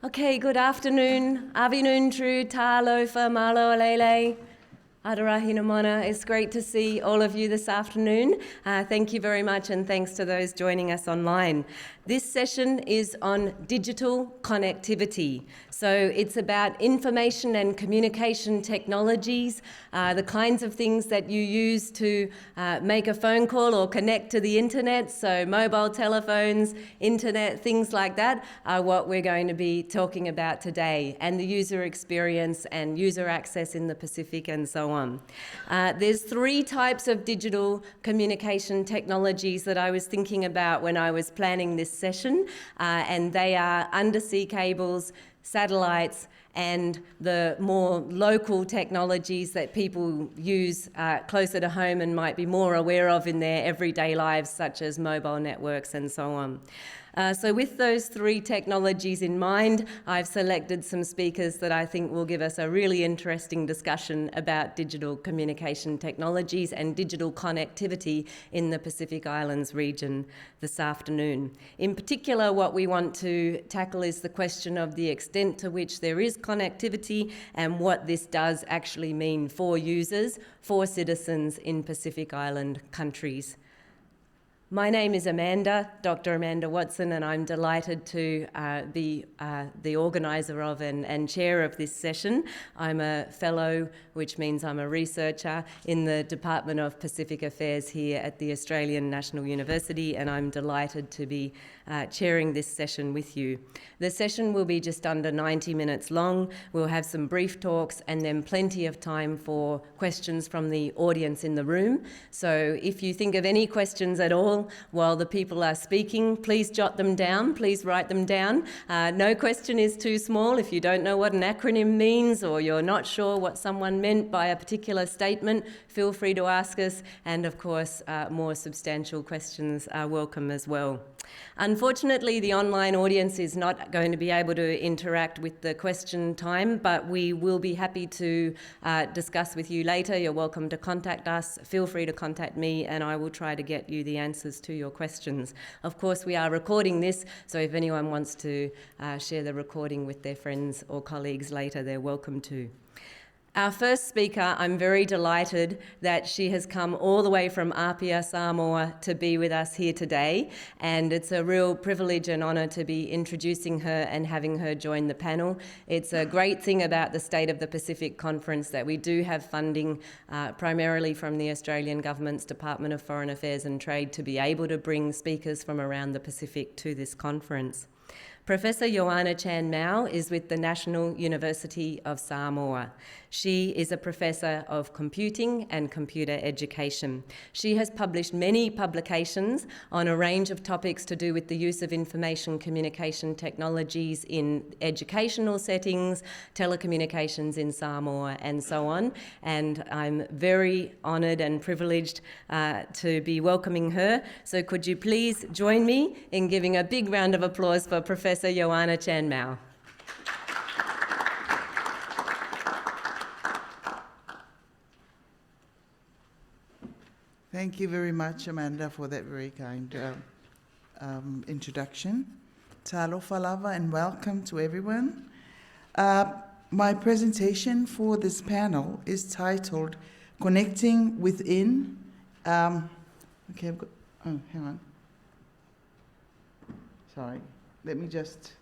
Okay, good afternoon. Avinun Tru Talofa Malo Alele. Adarahinamana. It's great to see all of you this afternoon. Thank you very much, and thanks to those joining us online. This session is on digital connectivity. So it's about information and communication technologies, the kinds of things that you use to make a phone call or connect to the internet. So mobile telephones, internet, things like that are what we're going to be talking about today, and the user experience and user access in the Pacific and so on. There's three types of digital communication technologies that I was thinking about when I was planning this session, and they are undersea cables, satellites, and the more local technologies that people use closer to home and might be more aware of in their everyday lives, such as mobile networks and so on. So with those three technologies in mind, I've selected some speakers that I think will give us a really interesting discussion about digital communication technologies and digital connectivity in the Pacific Islands region this afternoon. In particular, what we want to tackle is the question of the extent to which there is connectivity and what this does actually mean for users, for citizens in Pacific Island countries. My name is Amanda, Dr. Amanda Watson, and I'm delighted to be the organiser of and chair of this session. I'm a fellow, which means I'm a researcher in the Department of Pacific Affairs here at the Australian National University, and I'm delighted to be chairing this session with you. The session will be just under 90 minutes long. We'll have some brief talks and then plenty of time for questions from the audience in the room. So if you think of any questions at all while the people are speaking, please jot them down, please write them down. No question is too small. If you don't know what an acronym means or you're not sure what someone meant by a particular statement, feel free to ask us, and of course more substantial questions are welcome as well. Unfortunately, the online audience is not going to be able to interact with the question time, but we will be happy to discuss with you later. You're welcome to contact us. Feel free to contact me, and I will try to get you the answers to your questions. Of course, we are recording this, so if anyone wants to share the recording with their friends or colleagues later, they're welcome to. Our first speaker, I'm very delighted that she has come all the way from Apia, Samoa, to be with us here today, and it's a real privilege and honour to be introducing her and having her join the panel. It's a great thing about the State of the Pacific Conference that we do have funding primarily from the Australian Government's Department of Foreign Affairs and Trade to be able to bring speakers from around the Pacific to this conference. Professor Joanna Chan Mao is with the National University of Samoa. She is a professor of computing and computer education. She has published many publications on a range of topics to do with the use of information communication technologies in educational settings, telecommunications in Samoa, and so on. And I'm very honoured and privileged to be welcoming her. So could you please join me in giving a big round of applause for Professor Joanna Chan Mao. Thank you very much, Amanda, for that very kind introduction. Talofa lava and welcome to everyone. My presentation for this panel is titled Connecting Within. Okay, I've got, oh, hang on. Sorry, let me just.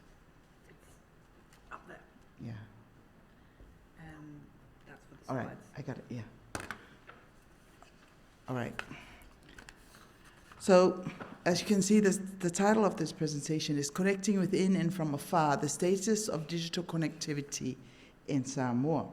Up there. Yeah. That's for the All right, slides. I got it, yeah. All right. So, as you can see, the title of this presentation is Connecting Within and From Afar, the Status of Digital Connectivity in Samoa.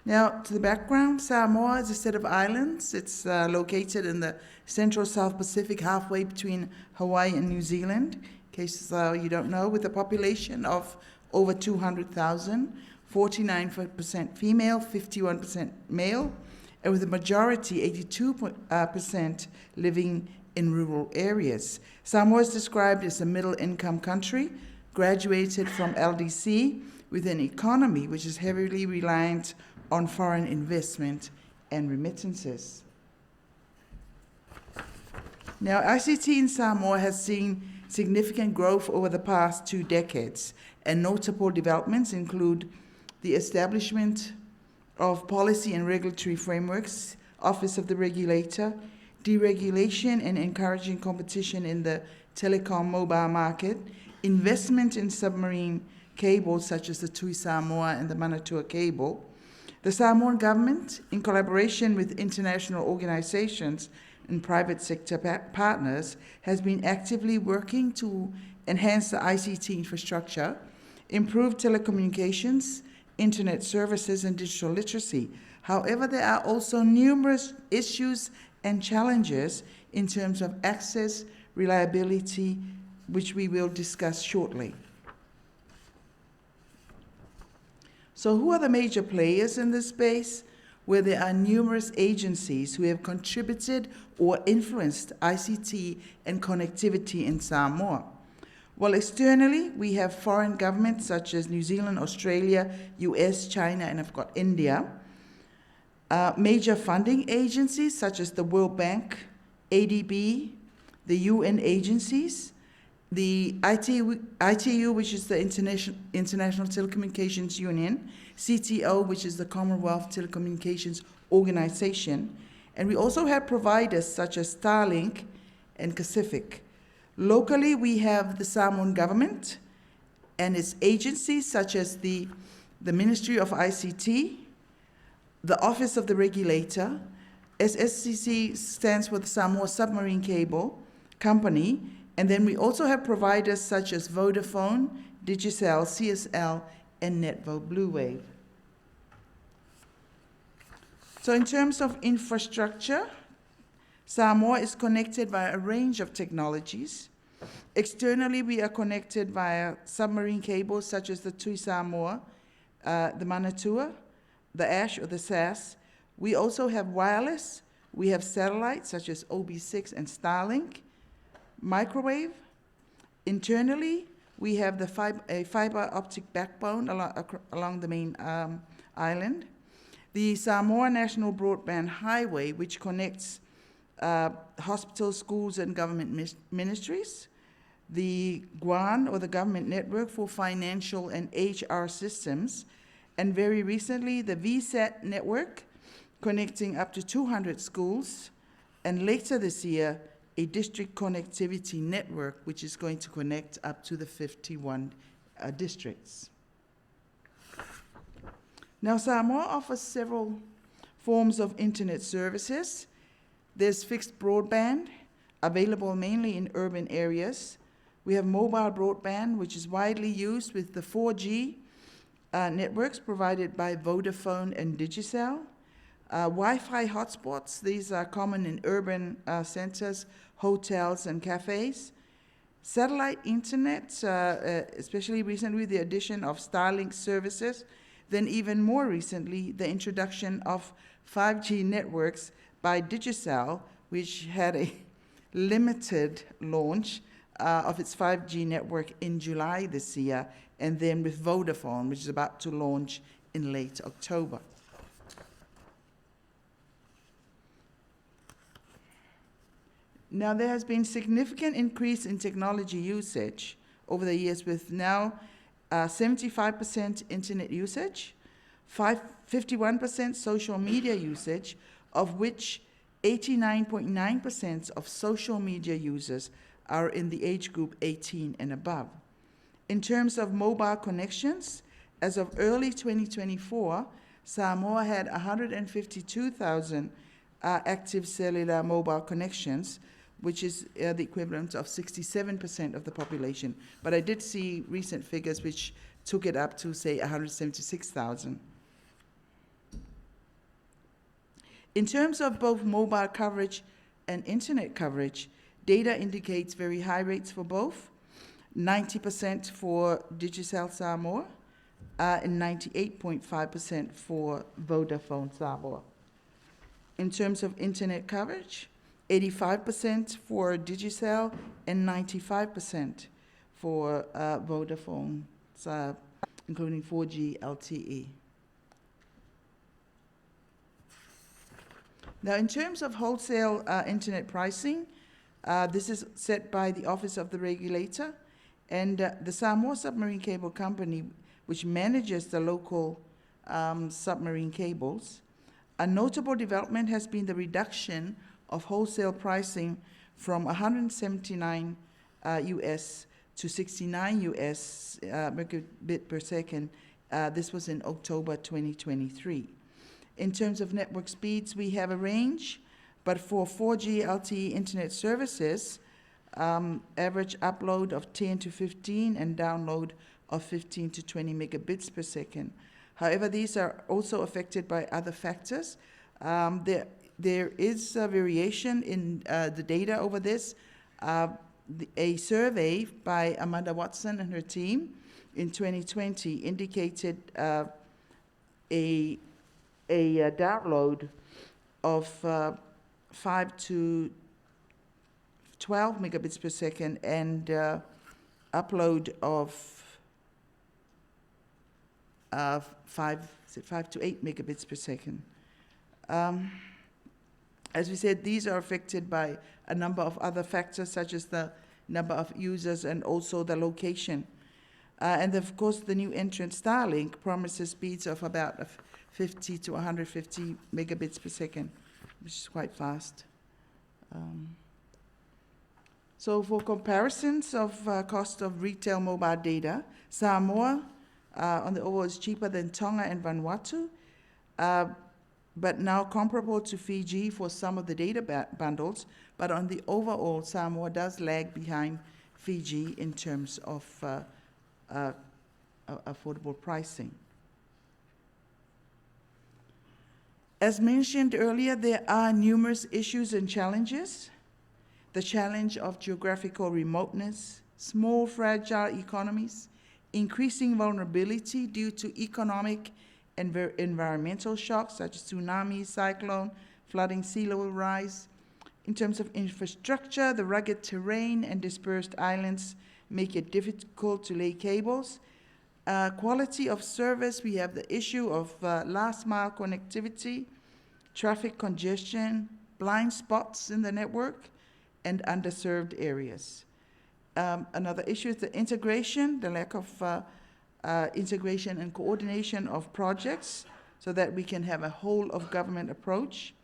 Now, to the background, Samoa is a set of islands. It's located in the central South Pacific, halfway between Hawaii and New Zealand, in case you don't know, with a population of over 200,000, 49% female, 51% male, and with a majority, 82% living in rural areas. Samoa is described as a middle-income country, graduated from LDC, with an economy which is heavily reliant on foreign investment and remittances. Now, ICT in Samoa has seen significant growth over the past 2 decades, and notable developments include the establishment of policy and regulatory frameworks, Office of the Regulator, deregulation and encouraging competition in the telecom mobile market, investment in submarine cables such as the Tui Samoa and the Manatua cable. The Samoan government, in collaboration with international organizations and private sector partners, has been actively working to enhance the ICT infrastructure, improve telecommunications, internet services, and digital literacy. However, there are also numerous issues and challenges in terms of access, reliability, which we will discuss shortly. So who are the major players in this space? Where there are numerous agencies who have contributed or influenced ICT and connectivity in Samoa. Well, externally, we have foreign governments such as New Zealand, Australia, US, China, and I've got India. Major funding agencies such as the World Bank, ADB, the UN agencies, the ITU, which is the International Telecommunications Union, CTO, which is the Commonwealth Telecommunications Organization, and we also have providers such as Starlink and Pacific. Locally, we have the Samoan government and its agencies such as the Ministry of ICT, the Office of the Regulator, SSCC stands for the Samoa Submarine Cable Company, and then we also have providers such as Vodafone, Digicel, CSL, and Netvo Bluewave. So in terms of infrastructure, Samoa is connected via a range of technologies. Externally, we are connected via submarine cables such as the Tui Samoa, the Manatua, the ASH or the SAS. We also have wireless. We have satellites such as OB6 and Starlink. Microwave. Internally, we have a fiber optic backbone along the main island. The Samoa National Broadband Highway, which connects hospitals, schools, and government ministries. The GUAN, or the Government Network for Financial and HR Systems. And very recently, the VSAT network, connecting up to 200 schools. And later this year, a district connectivity network, which is going to connect up to the 51 districts. Now, Samoa offers several forms of internet services. There's fixed broadband, available mainly in urban areas. We have mobile broadband, which is widely used with the 4G networks provided by Vodafone and Digicel. Wi-Fi hotspots, these are common in urban centers, hotels, and cafes. Satellite internet, especially recently with the addition of Starlink services, then even more recently, the introduction of 5G networks by Digicel, which had a limited launch of its 5G network in July this year, and then with Vodafone, which is about to launch in late October. Now, there has been significant increase in technology usage over the years, with now 75% internet usage, 51% social media usage, of which 89.9% of social media users are in the age group 18 and above. In terms of mobile connections, as of early 2024, Samoa had 152,000 active cellular mobile connections, which is the equivalent of 67% of the population. But I did see recent figures which took it up to, say, 176,000. In terms of both mobile coverage and internet coverage, data indicates very high rates for both, 90% for Digicel Samoa and 98.5% for Vodafone Samoa. In terms of internet coverage, 85% for Digicel and 95% for Vodafone, including 4G LTE. Now, in terms of wholesale internet pricing, This is set by the Office of the Regulator, and the Samoa Submarine Cable Company, which manages the local submarine cables. A notable development has been the reduction of wholesale pricing from 179 US to 69 US megabit per second. This was in October 2023. In terms of network speeds, we have a range, but for 4G LTE internet services, average upload of 10 to 15 and download of 15 to 20 megabits per second. However, these are also affected by other factors. There is a variation in the data over this. A survey by Amanda Watson and her team in 2020 indicated a download of 5 to 12 megabits per second and upload of 5 to 8 megabits per second. As we said, these are affected by a number of other factors, such as the number of users and also the location. And of course, the new entrant Starlink promises speeds of about 50 to 150 megabits per second, which is quite fast. So for comparisons of cost of retail mobile data, Samoa on the overall is cheaper than Tonga and Vanuatu, but now comparable to Fiji for some of the data bundles, but on the overall, Samoa does lag behind Fiji in terms of affordable pricing. As mentioned earlier, there are numerous issues and challenges. The challenge of geographical remoteness, small fragile economies, increasing vulnerability due to economic and environmental shocks such as tsunami, cyclone, flooding, sea level rise. In terms of infrastructure, the rugged terrain and dispersed islands make it difficult to lay cables. Quality of service, we have the issue of last mile connectivity, traffic congestion, blind spots in the network, and underserved areas. Another issue is the integration, the lack of integration and coordination of projects so that we can have a whole of government approach.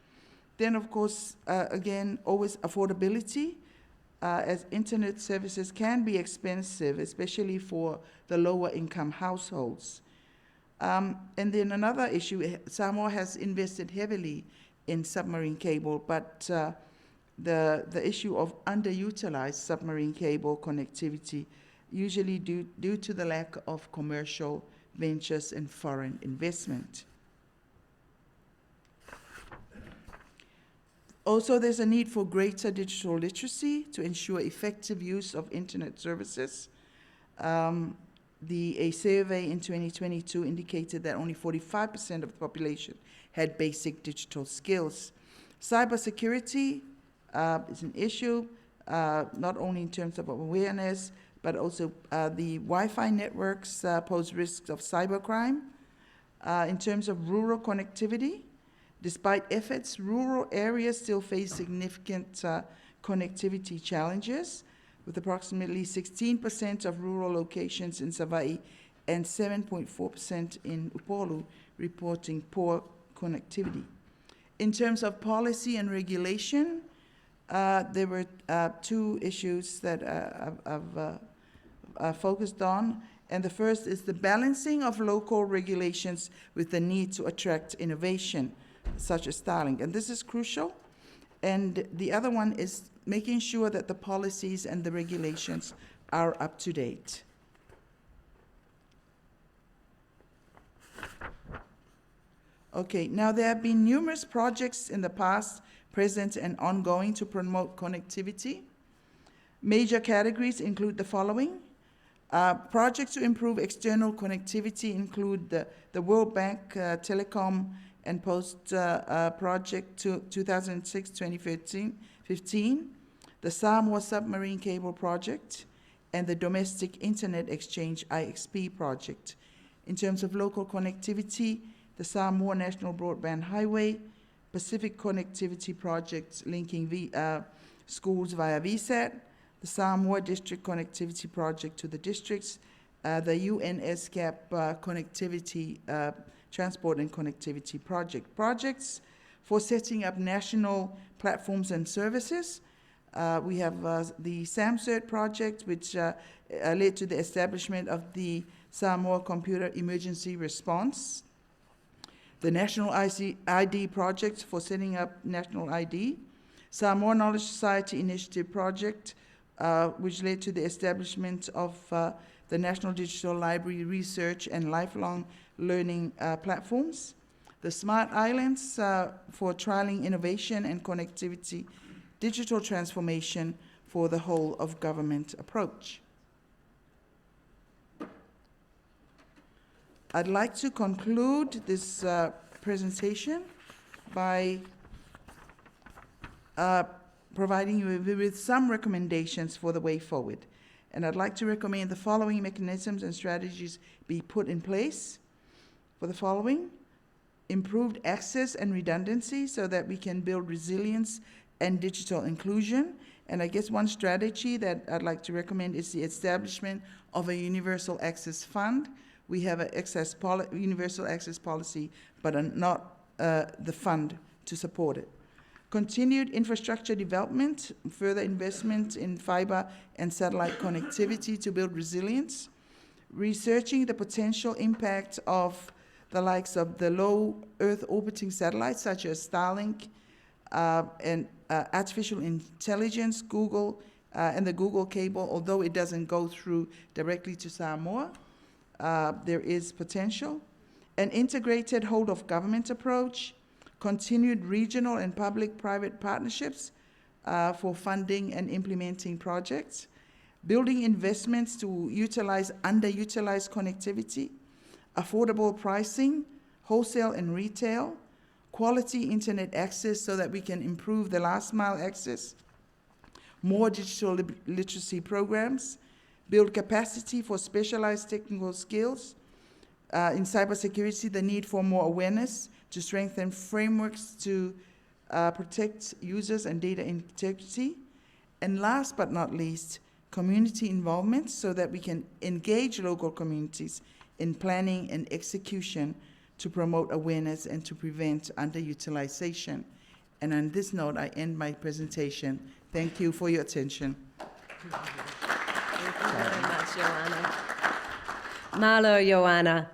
Then, of course, again, always affordability, as internet services can be expensive, especially for the lower income households. And then another issue, Samoa has invested heavily in submarine cable, but the issue of underutilized submarine cable connectivity, usually due to the lack of commercial ventures and foreign investment. Also, there's a need for greater digital literacy to ensure effective use of internet services. A survey in 2022 indicated that only 45% of the population had basic digital skills. Cybersecurity is an issue, not only in terms of awareness, but also the Wi-Fi networks pose risks of cybercrime. In terms of rural connectivity, despite efforts, rural areas still face significant connectivity challenges, with approximately 16% of rural locations in Savaii and 7.4% in Upolu reporting poor connectivity. In terms of policy and regulation, there were two issues that I've focused on, and the first is the balancing of local regulations with the need to attract innovation, such as Starlink, and this is crucial. And the other one is making sure that the policies and the regulations are up to date. Okay, now there have been numerous projects in the past, present, and ongoing to promote connectivity. Major categories include the following. Projects to improve external connectivity include the World Bank Telecom and Post Project 2006-2015, the Samoa Submarine Cable Project, and the Domestic Internet Exchange IXP Project. In terms of local connectivity, the Samoa National Broadband Highway, Pacific Connectivity Projects linking schools via VSAT, the Samoa District Connectivity Project to the districts, the UNSCAP Connectivity, Transport and Connectivity projects for setting up national platforms and services. We have the SAMCERT project, which led to the establishment of the Samoa Computer Emergency Response, the National ID project for setting up national ID, Samoa Knowledge Society Initiative project, which led to the establishment of the National Digital Library Research and Lifelong Learning platforms, the Smart Islands for trialing innovation and connectivity, digital transformation for the whole of government approach. I'd like to conclude this presentation by providing you with some recommendations for the way forward. And I'd like to recommend the following mechanisms and strategies be put in place for the following: improved access and redundancy so that we can build resilience and digital inclusion. And I guess one strategy that I'd like to recommend is the establishment of a universal access fund. We have an universal access policy, but not the fund to support it. Continued infrastructure development, further investment in fiber and satellite connectivity to build resilience. Researching the potential impact of the likes of the low Earth orbiting satellites such as Starlink and artificial intelligence, Google, and the Google cable, although it doesn't go through directly to Samoa. There is potential. An integrated whole of government approach, continued regional and public-private partnerships for funding and implementing projects, building investments to utilize underutilized connectivity, affordable pricing, wholesale and retail, quality internet access so that we can improve the last mile access, more digital literacy programs, build capacity for specialized technical skills. In cybersecurity, the need for more awareness to strengthen frameworks to protect users and data integrity. And last but not least, community involvement so that we can engage local communities in planning and execution to promote awareness and to prevent underutilization. And on this note, I end my presentation. Thank you for your attention. Thank you very much, Joanna. Malo, Joanna.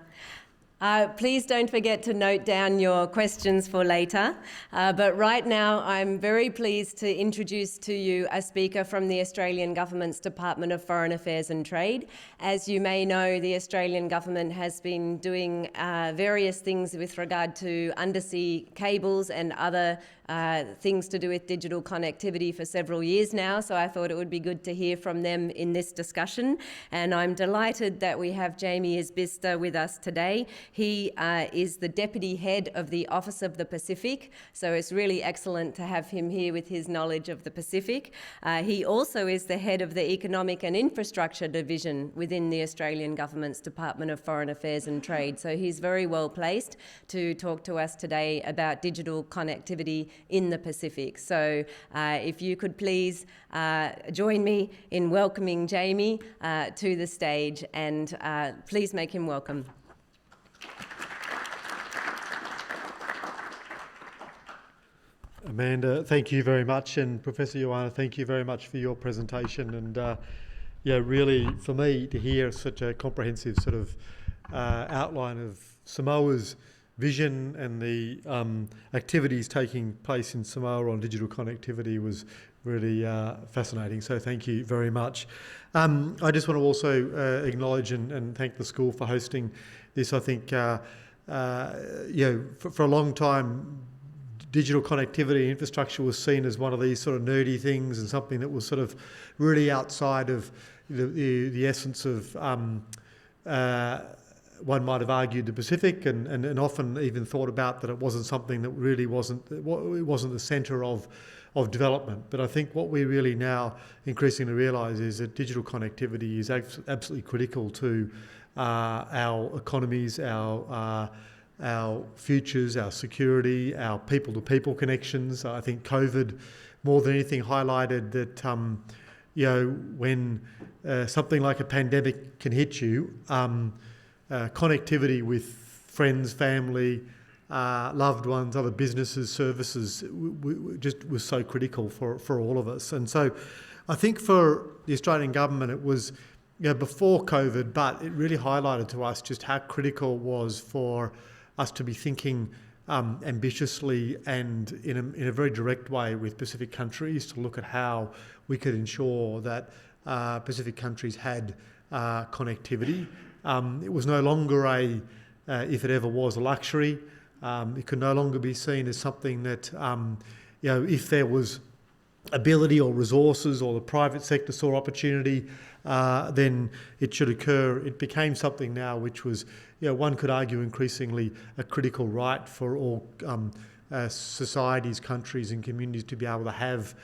Please don't forget to note down your questions for later. But right now, I'm very pleased to introduce to you a speaker from the Australian Government's Department of Foreign Affairs and Trade. As you may know, the Australian Government has been doing various things with regard to undersea cables and other things to do with digital connectivity for several years now, so I thought it would be good to hear from them in this discussion. And I'm delighted that we have Jamie Isbister with us today. He is the Deputy Head of the Office of the Pacific, so it's really excellent to have him here with his knowledge of the Pacific. He also is the Head of the Economic and Infrastructure Division within the Australian Government's Department of Foreign Affairs and Trade, so he's very well placed to talk to us today about digital connectivity in the Pacific. So if you could please join me in welcoming Jamie to the stage, and please make him welcome. Amanda, thank you very much, and Professor Joanna, thank you very much for your presentation. And yeah, really for me to hear such a comprehensive sort of outline of Samoa's vision and the activities taking place in Samoa on digital connectivity was really fascinating. So thank you very much. I just want to also acknowledge and thank the school for hosting this. I think for a long time, digital connectivity infrastructure was seen as one of these sort of nerdy things and something that was sort of really outside of the essence of one might have argued the Pacific, and often even thought about that it wasn't something that really wasn't the centre of development. But I think what we really now increasingly realise is that digital connectivity is absolutely critical to our economies, our our futures, our security, our people-to-people connections. I think COVID, more than anything, highlighted that when something like a pandemic can hit you, connectivity with friends, family, loved ones, other businesses, services, just was so critical for all of us. And so I think for the Australian government, it was before COVID, but it really highlighted to us just how critical it was for us to be thinking ambitiously and in a very direct way with Pacific countries to look at how we could ensure that Pacific countries had connectivity. It was no longer if it ever was, a luxury. It could no longer be seen as something that, if there was ability or resources or the private sector saw opportunity, then it should occur. It became something now which was, one could argue increasingly a critical right for all societies, countries and communities to be able to have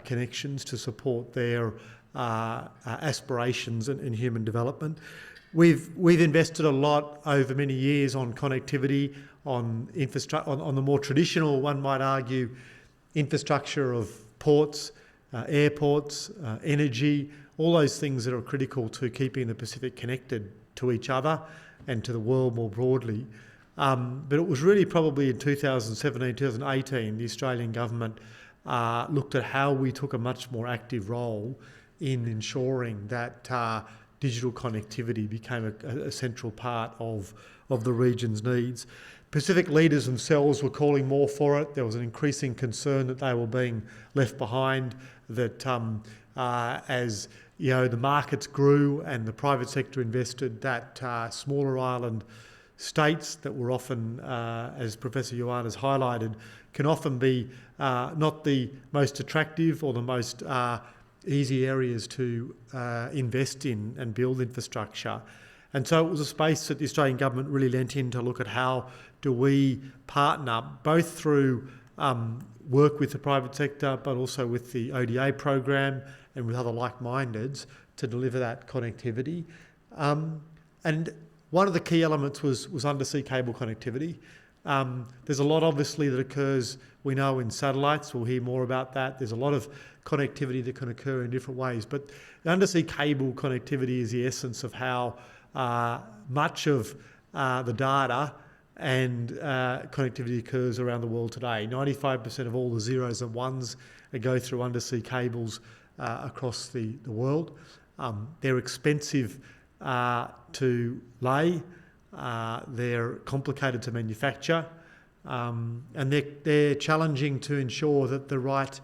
connections to support their aspirations in human development. We've invested a lot over many years on connectivity, on infrastructure, on the more traditional, one might argue, infrastructure of ports, airports, energy, all those things that are critical to keeping the Pacific connected to each other and to the world more broadly. But it was really probably in 2017, 2018, the Australian government looked at how we took a much more active role in ensuring that digital connectivity became a central part of the region's needs. Pacific leaders themselves were calling more for it. There was an increasing concern that they were being left behind, that as the markets grew and the private sector invested, that smaller island states that were often, as Professor Ioana has highlighted, can often be not the most attractive or the most easy areas to invest in and build infrastructure. And so it was a space that the Australian government really lent in to look at how do we partner, both through work with the private sector, but also with the ODA program and with other like-mindeds to deliver that connectivity. And one of the key elements was undersea cable connectivity. There's a lot, obviously, that occurs, we know, in satellites. We'll hear more about that. There's a lot of connectivity that can occur in different ways. But the undersea cable connectivity is the essence of how much of the data and connectivity occurs around the world today. 95% of all the zeros and ones go through undersea cables across the world. They're expensive to lay, they're complicated to manufacture, and they're challenging to ensure that the right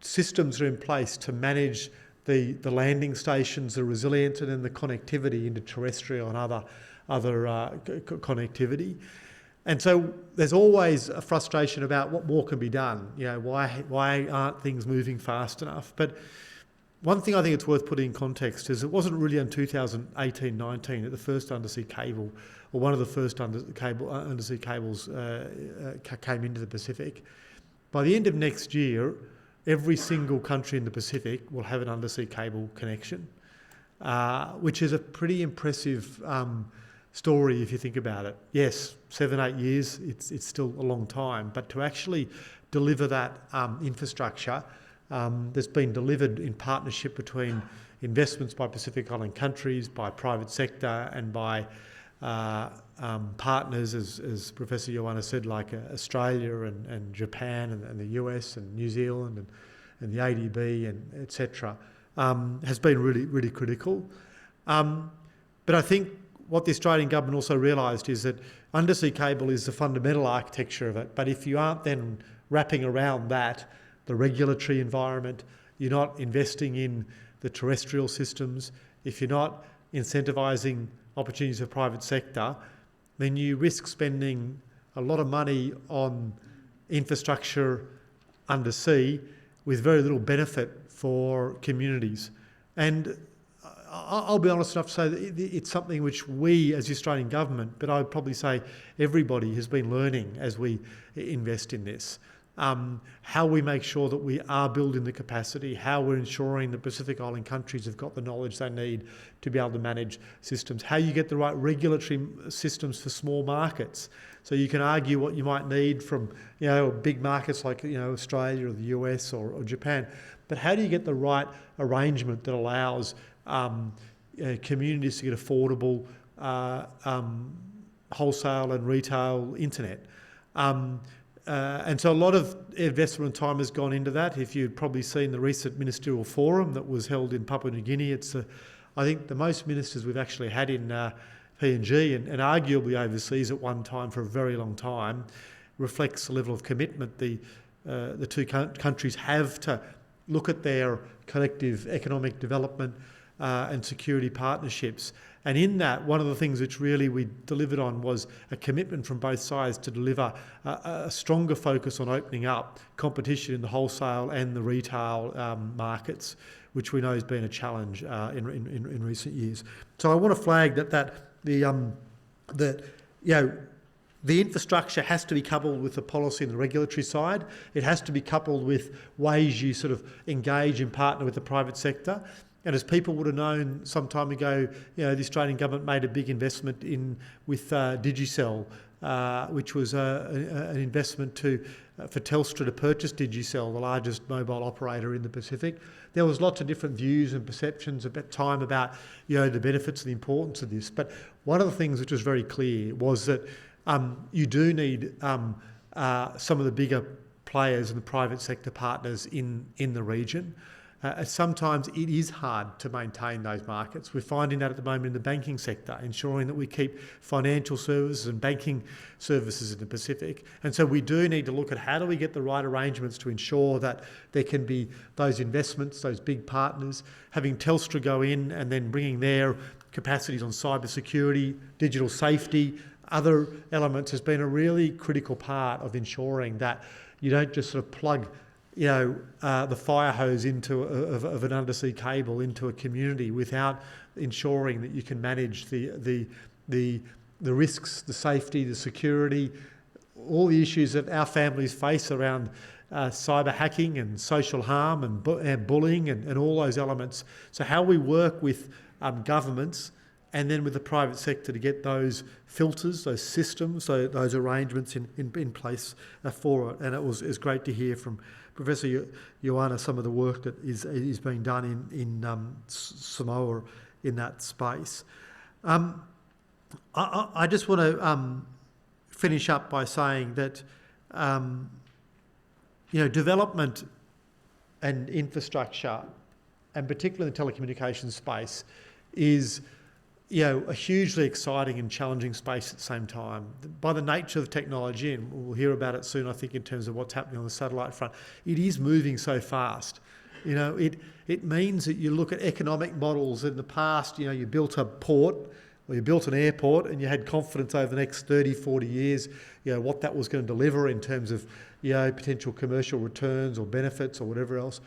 systems are in place to manage the landing stations, the resilience, and then the connectivity into terrestrial and other connectivity. And so there's always a frustration about what more can be done. Why aren't things moving fast enough? But one thing I think it's worth putting in context is it wasn't really in 2018-19 that the first undersea cable, or one of the first undersea cables came into the Pacific. By the end of next year, every single country in the Pacific will have an undersea cable connection, which is a pretty impressive story if you think about it. Yes, 7-8 years, it's still a long time, but to actually deliver that infrastructure that's been delivered in partnership between investments by Pacific Island countries, by private sector and by partners, as Professor Ioana said, like Australia and Japan and the US and New Zealand and the ADB and etc., has been really, really critical. But I think what the Australian government also realised is that undersea cable is the fundamental architecture of it, but if you aren't then wrapping around that the regulatory environment, you're not investing in the terrestrial systems, if you're not incentivising opportunities for private sector, then you risk spending a lot of money on infrastructure undersea with very little benefit for communities. And I'll be honest enough to say that it's something which we, as the Australian government, but I would probably say everybody has been learning as we invest in this. how we make sure that we are building the capacity, how we're ensuring the Pacific Island countries have got the knowledge they need to be able to manage systems, how you get the right regulatory systems for small markets. So you can argue what you might need from, big markets like, Australia or the US or Japan, but how do you get the right arrangement that allows communities to get affordable wholesale and retail internet? And so a lot of investment and time has gone into that. If you'd probably seen the recent ministerial forum that was held in Papua New Guinea, it's I think the most ministers we've actually had in PNG and arguably overseas at one time for a very long time, reflects the level of commitment the two countries have to look at their collective economic development and security partnerships. And in that, one of the things which really we delivered on was a commitment from both sides to deliver a stronger focus on opening up competition in the wholesale and the retail markets, which we know has been a challenge in recent years. So I want to flag that the infrastructure has to be coupled with the policy and the regulatory side. It has to be coupled with ways you sort of engage and partner with the private sector. And as people would have known some time ago, the Australian government made a big investment with Digicel, which was an investment for Telstra to purchase Digicel, the largest mobile operator in the Pacific. There was lots of different views and perceptions at that time about the benefits and the importance of this. But one of the things which was very clear was that you do need some of the bigger players and the private sector partners in the region. Sometimes it is hard to maintain those markets. We're finding that at the moment in the banking sector, ensuring that we keep financial services and banking services in the Pacific. And so we do need to look at how do we get the right arrangements to ensure that there can be those investments, those big partners, having Telstra go in and then bringing their capacities on cyber security, digital safety, other elements has been a really critical part of ensuring that you don't just sort of plug the fire hose of an undersea cable into a community without ensuring that you can manage the risks, the safety, the security, all the issues that our families face around cyber hacking and social harm and bullying and all those elements. So how we work with governments and then with the private sector to get those filters, those systems, those arrangements in place for it. And it's great to hear from Professor Ioana some of the work that is being done in Samoa in that space. I just want to finish up by saying that development and infrastructure, and particularly the telecommunications space, is a hugely exciting and challenging space at the same time. By the nature of technology, and we'll hear about it soon, I think, in terms of what's happening on the satellite front, it is moving so fast. It means that you look at economic models in the past, you built a port or you built an airport and you had confidence over the next 30, 40 years, what that was going to deliver in terms of, potential commercial returns or benefits or whatever else.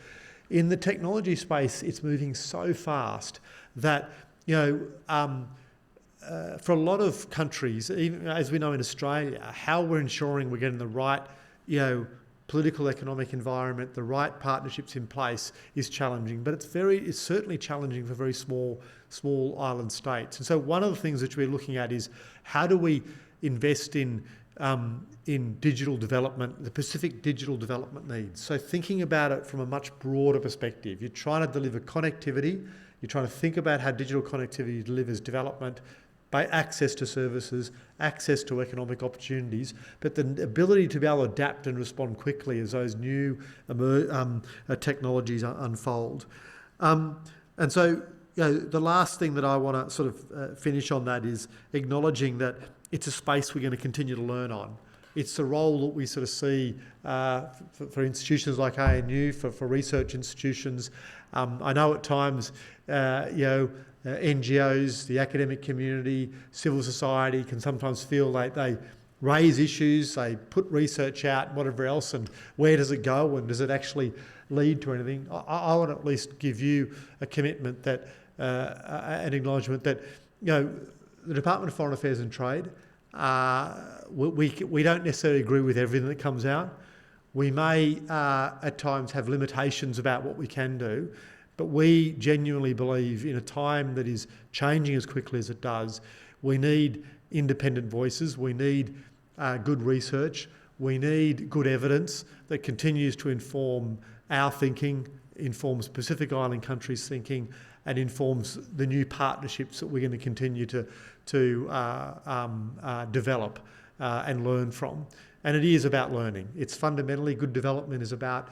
In the technology space, it's moving so fast that for a lot of countries, even as we know in Australia, how we're ensuring we're getting the right, political, economic environment, the right partnerships in place is challenging. But it's certainly challenging for very small island states. And so one of the things which we're looking at is how do we invest in digital development, the Pacific digital development needs. So thinking about it from a much broader perspective, you're trying to deliver connectivity. You're trying to think about how digital connectivity delivers development by access to services, access to economic opportunities, but the ability to be able to adapt and respond quickly as those new technologies unfold. And so the last thing that I want to sort of finish on that is acknowledging that it's a space we're going to continue to learn on. It's the role that we sort of see for institutions like ANU, for research institutions. I know at times, NGOs, the academic community, civil society can sometimes feel like they raise issues, they put research out and whatever else, and where does it go and does it actually lead to anything? I want to at least give you a commitment that, an acknowledgement that, the Department of Foreign Affairs and Trade, we don't necessarily agree with everything that comes out. We may at times have limitations about what we can do, but we genuinely believe in a time that is changing as quickly as it does, we need independent voices, we need good research, we need good evidence that continues to inform our thinking, informs Pacific Island countries' thinking, and informs the new partnerships that we're going to continue to develop and learn from. And it is about learning. It's fundamentally good development is about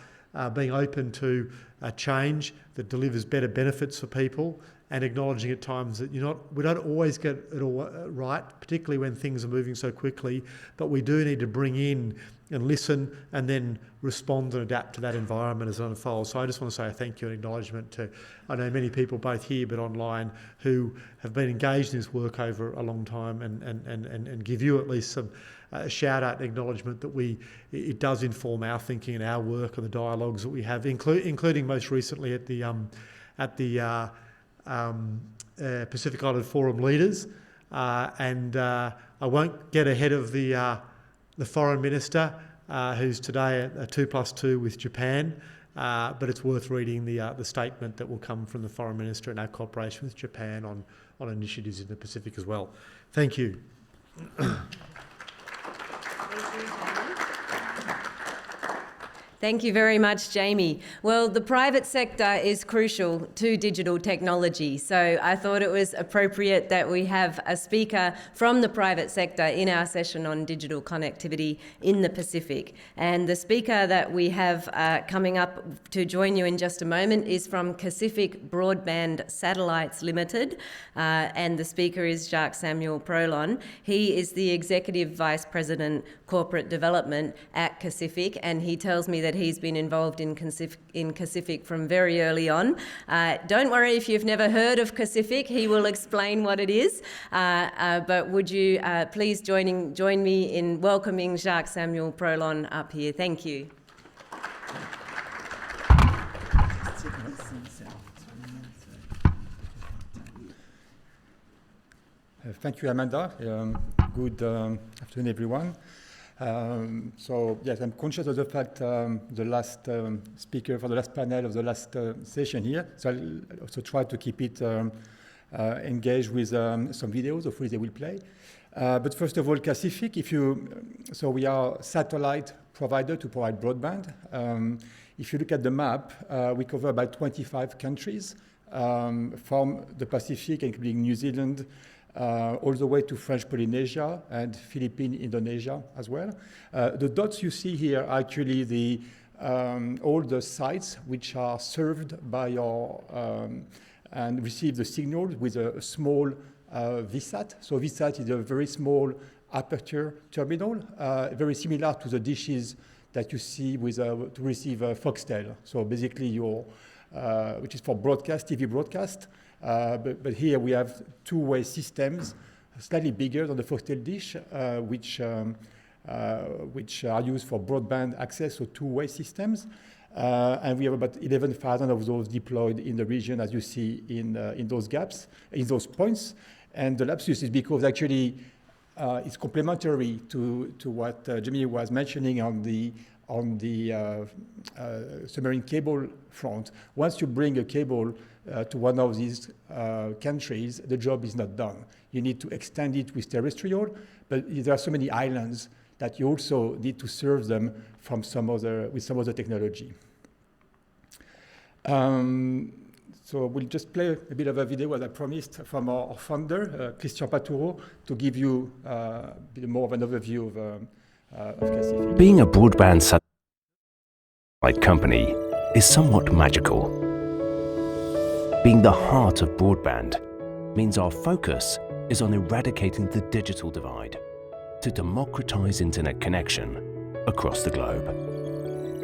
being open to change that delivers better benefits for people, and acknowledging at times that we don't always get it all right, particularly when things are moving so quickly, but we do need to bring in and listen and then respond and adapt to that environment as it unfolds. So I just want to say a thank you and acknowledgement to, I know many people both here but online who have been engaged in this work over a long time, and give you at least some shout out and acknowledgement that it does inform our thinking and our work and the dialogues that we have, including most recently at the Pacific Island Forum leaders, and I won't get ahead of the Foreign Minister, who's today at 2+2 with Japan, but it's worth reading the statement that will come from the Foreign Minister and our cooperation with Japan on initiatives in the Pacific as well. Thank you. Thank you very much, Jamie. Well, the private sector is crucial to digital technology, so I thought it was appropriate that we have a speaker from the private sector in our session on digital connectivity in the Pacific. And the speaker that we have coming up to join you in just a moment is from Pacific Broadband Satellites Limited, and the speaker is Jacques-Samuel Prolon. He is the Executive Vice President Corporate Development at Pacific, and he tells me that he's been involved in Pacific from very early on. Don't worry if you've never heard of Pacific, he will explain what it is. But would you please join me in welcoming Jacques-Samuel Prolon up here. Thank you. Thank you, Amanda. Good afternoon, everyone. So yes, I'm conscious of the fact the last speaker for the last panel of the last session here, so I'll also try to keep it engaged with some videos, hopefully they will play. But first of all, Pacific, so we are a satellite provider to provide broadband. If you look at the map, we cover about 25 countries from the Pacific, including New Zealand, all the way to French Polynesia and Philippine Indonesia as well. The dots you see here are actually all the sites which are served by and receive the signal with a small VSAT. So VSAT is a very small aperture terminal, very similar to the dishes that you see to receive Foxtel. So basically which is for broadcast, TV broadcast. But here we have two-way systems, slightly bigger than the Foxtel dish, which are used for broadband access, so two-way systems. And we have about 11,000 of those deployed in the region, as you see in those gaps, in those points. And the lapsus is because actually it's complementary to what Jamie was mentioning on the submarine cable front. Once you bring a cable to one of these countries, the job is not done. You need to extend it with terrestrial, but there are so many islands that you also need to serve them with some other technology. So we'll just play a bit of a video, as I promised, from our founder, Christian Patouro, to give you a bit more of an overview of Pacific. Being a broadband satellite company is somewhat magical. Being the heart of broadband means our focus is on eradicating the digital divide to democratize internet connection across the globe.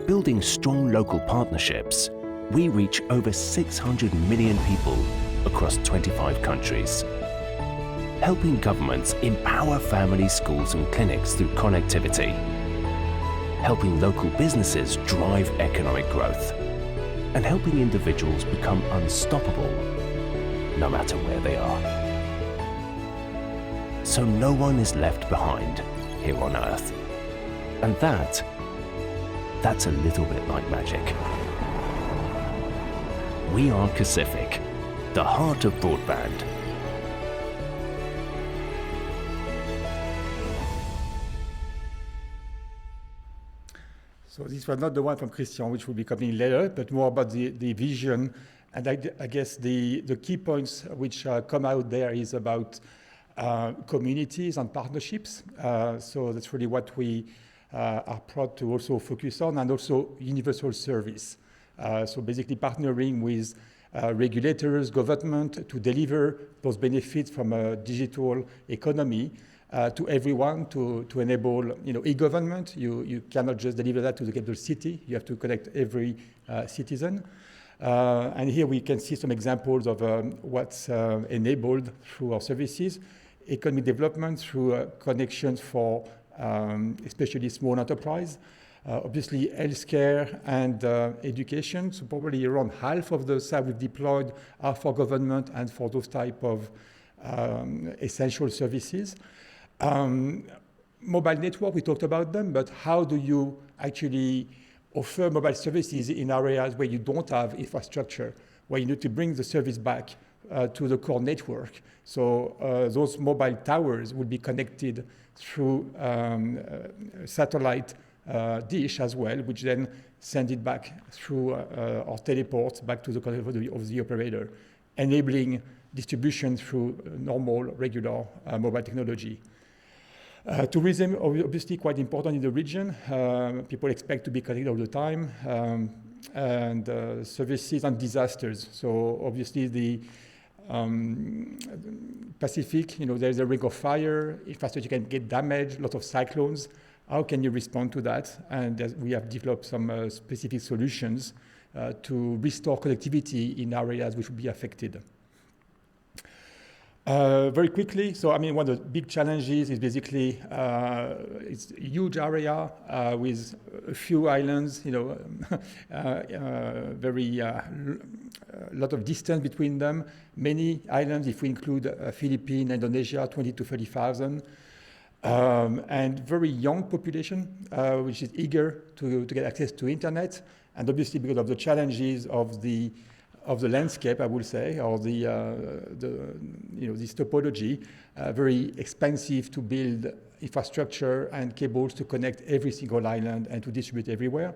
Building strong local partnerships, we reach over 600 million people across 25 countries. Helping governments empower families, schools and clinics through connectivity. Helping local businesses drive economic growth. And helping individuals become unstoppable, no matter where they are. So no one is left behind here on Earth. And that That's a little bit like magic. We are Pacific, the heart of broadband. So this was not the one from Christian, which will be coming later, but more about the vision. And I guess the key points which come out there is about communities and partnerships. So that's really what we are proud to also focus on, and also universal service. So basically partnering with regulators, government to deliver those benefits from a digital economy to everyone, to enable e-government. You cannot just deliver that to the capital city. You have to connect every citizen. And here we can see some examples of what's enabled through our services. Economic development through connections for especially small enterprise. Obviously healthcare and education, so probably around half of the SAP we've deployed are for government and for those type of essential services. Mobile network, we talked about them, but how do you actually offer mobile services in areas where you don't have infrastructure, where you need to bring the service back to the core network? So those mobile towers will be connected through satellite dish as well, which then send it back through or teleports back to the control of the operator, enabling distribution through normal, regular mobile technology. Tourism, obviously quite important in the region. People expect to be connected all the time. And services and disasters. So obviously the Pacific, there's a ring of fire, infrastructure can get damaged, a lot of cyclones. How can you respond to that? And we have developed some specific solutions to restore connectivity in areas which will be affected. Very quickly, so one of the big challenges is basically it's a huge area with a few islands, very lot of distance between them. Many islands, if we include Philippines, Indonesia, 20 to 30,000. And very young population, which is eager to get access to internet. And obviously because of the challenges of the landscape, I would say, or this topology, very expensive to build infrastructure and cables to connect every single island and to distribute everywhere.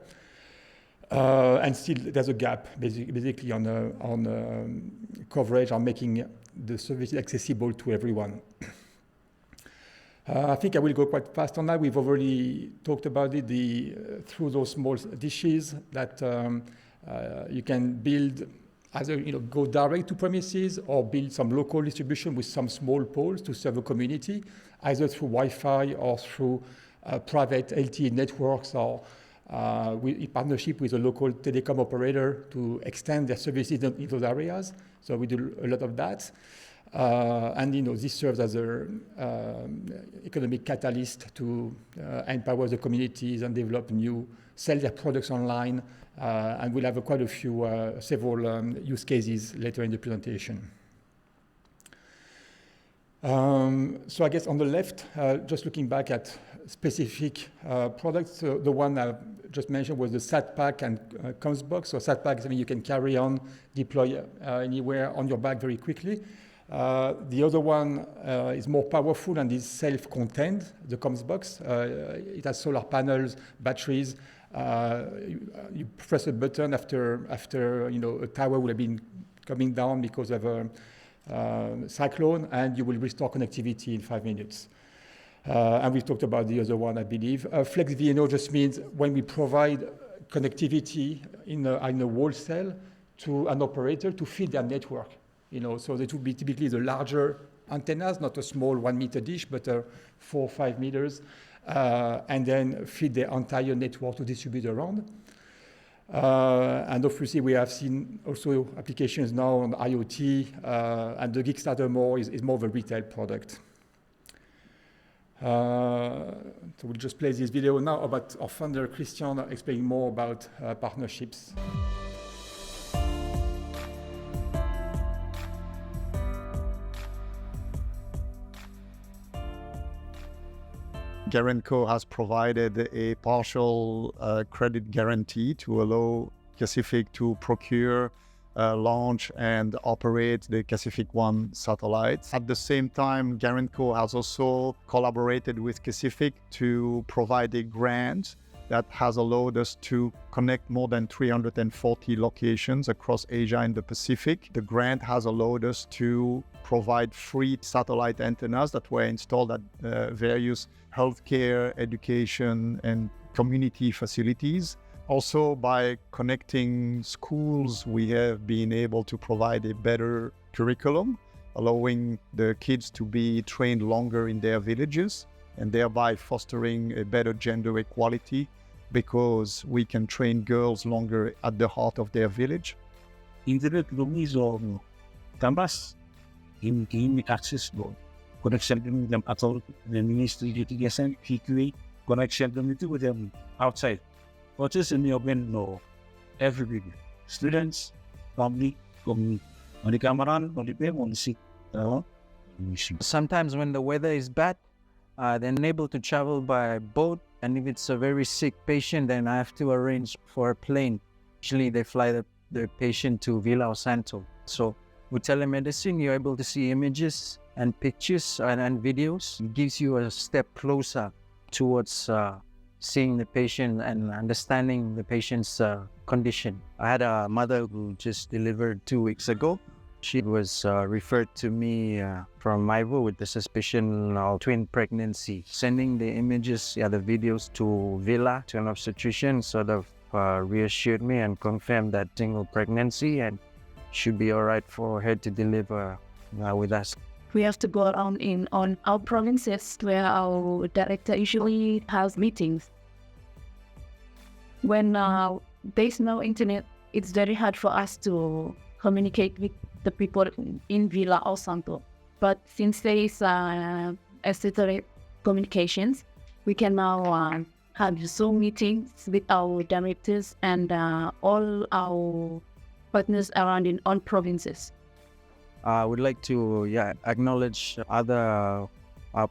And still, there's a gap, basically on coverage, on making the services accessible to everyone. I think I will go quite fast on that. We've already talked about it through those small dishes that you can build. Either go direct to premises or build some local distribution with some small poles to serve a community, either through Wi-Fi or through private LTE networks, or in partnership with a local telecom operator to extend their services in those areas. So we do a lot of that. And this serves as an economic catalyst to empower the communities and develop sell their products online. And we'll have quite a few, several use cases later in the presentation. So I guess on the left, just looking back at specific products, the one I just mentioned was the SAT-Pack and comms box. So SAT-Pack is something you can carry on, deploy anywhere on your bag very quickly. The other one is more powerful and is self-contained, the comms box. It has solar panels, batteries. You press a button after a tower will have been coming down because of a cyclone, and you will restore connectivity in 5 minutes. And we've talked about the other one, I believe. Flex VNO just means when we provide connectivity in a wholesale to an operator to feed their network. So that would be typically the larger antennas, not a small 1 meter dish, but 4 or 5 meters. And then feed the entire network to distribute around. And obviously we have seen also applications now on IoT, and the Kickstarter is more of a retail product. So we'll just play this video now about our founder, Christian, explaining more about partnerships. Guaranco has provided a partial credit guarantee to allow Pacific to procure, launch and operate the Pacific 1 satellites. At the same time, Guaranco has also collaborated with Pacific to provide a grant that has allowed us to connect more than 340 locations across Asia and the Pacific. The grant has allowed us to provide free satellite antennas that were installed at various healthcare, education, and community facilities. Also, by connecting schools, we have been able to provide a better curriculum, allowing the kids to be trained longer in their villages, and thereby fostering a better gender equality, because we can train girls longer at the heart of their village. Internet lumizo tambas in access go connection with them at all the ministry education PQA connection with them outside. What is in the open no everybody students family community on the camera on the pay on the seat. Sometimes when the weather is bad, they're unable to travel by boat, and if it's a very sick patient, then I have to arrange for a plane. Usually they fly the patient to Villa Santo. So with telemedicine, you're able to see images and pictures and videos. It gives you a step closer towards seeing the patient and understanding the patient's condition. I had a mother who just delivered 2 weeks ago. She was referred to me from Maivo with the suspicion of twin pregnancy. Sending the images, the videos to Villa, to an obstetrician, sort of reassured me and confirmed that single pregnancy and should be all right for her to deliver with us. We have to go around on our provinces where our director usually has meetings. When there's no internet, it's very hard for us to communicate with the people in Villa or Santo. But since there is satellite communications, we can now have Zoom meetings with our directors and all our partners around in all provinces. I would like to acknowledge other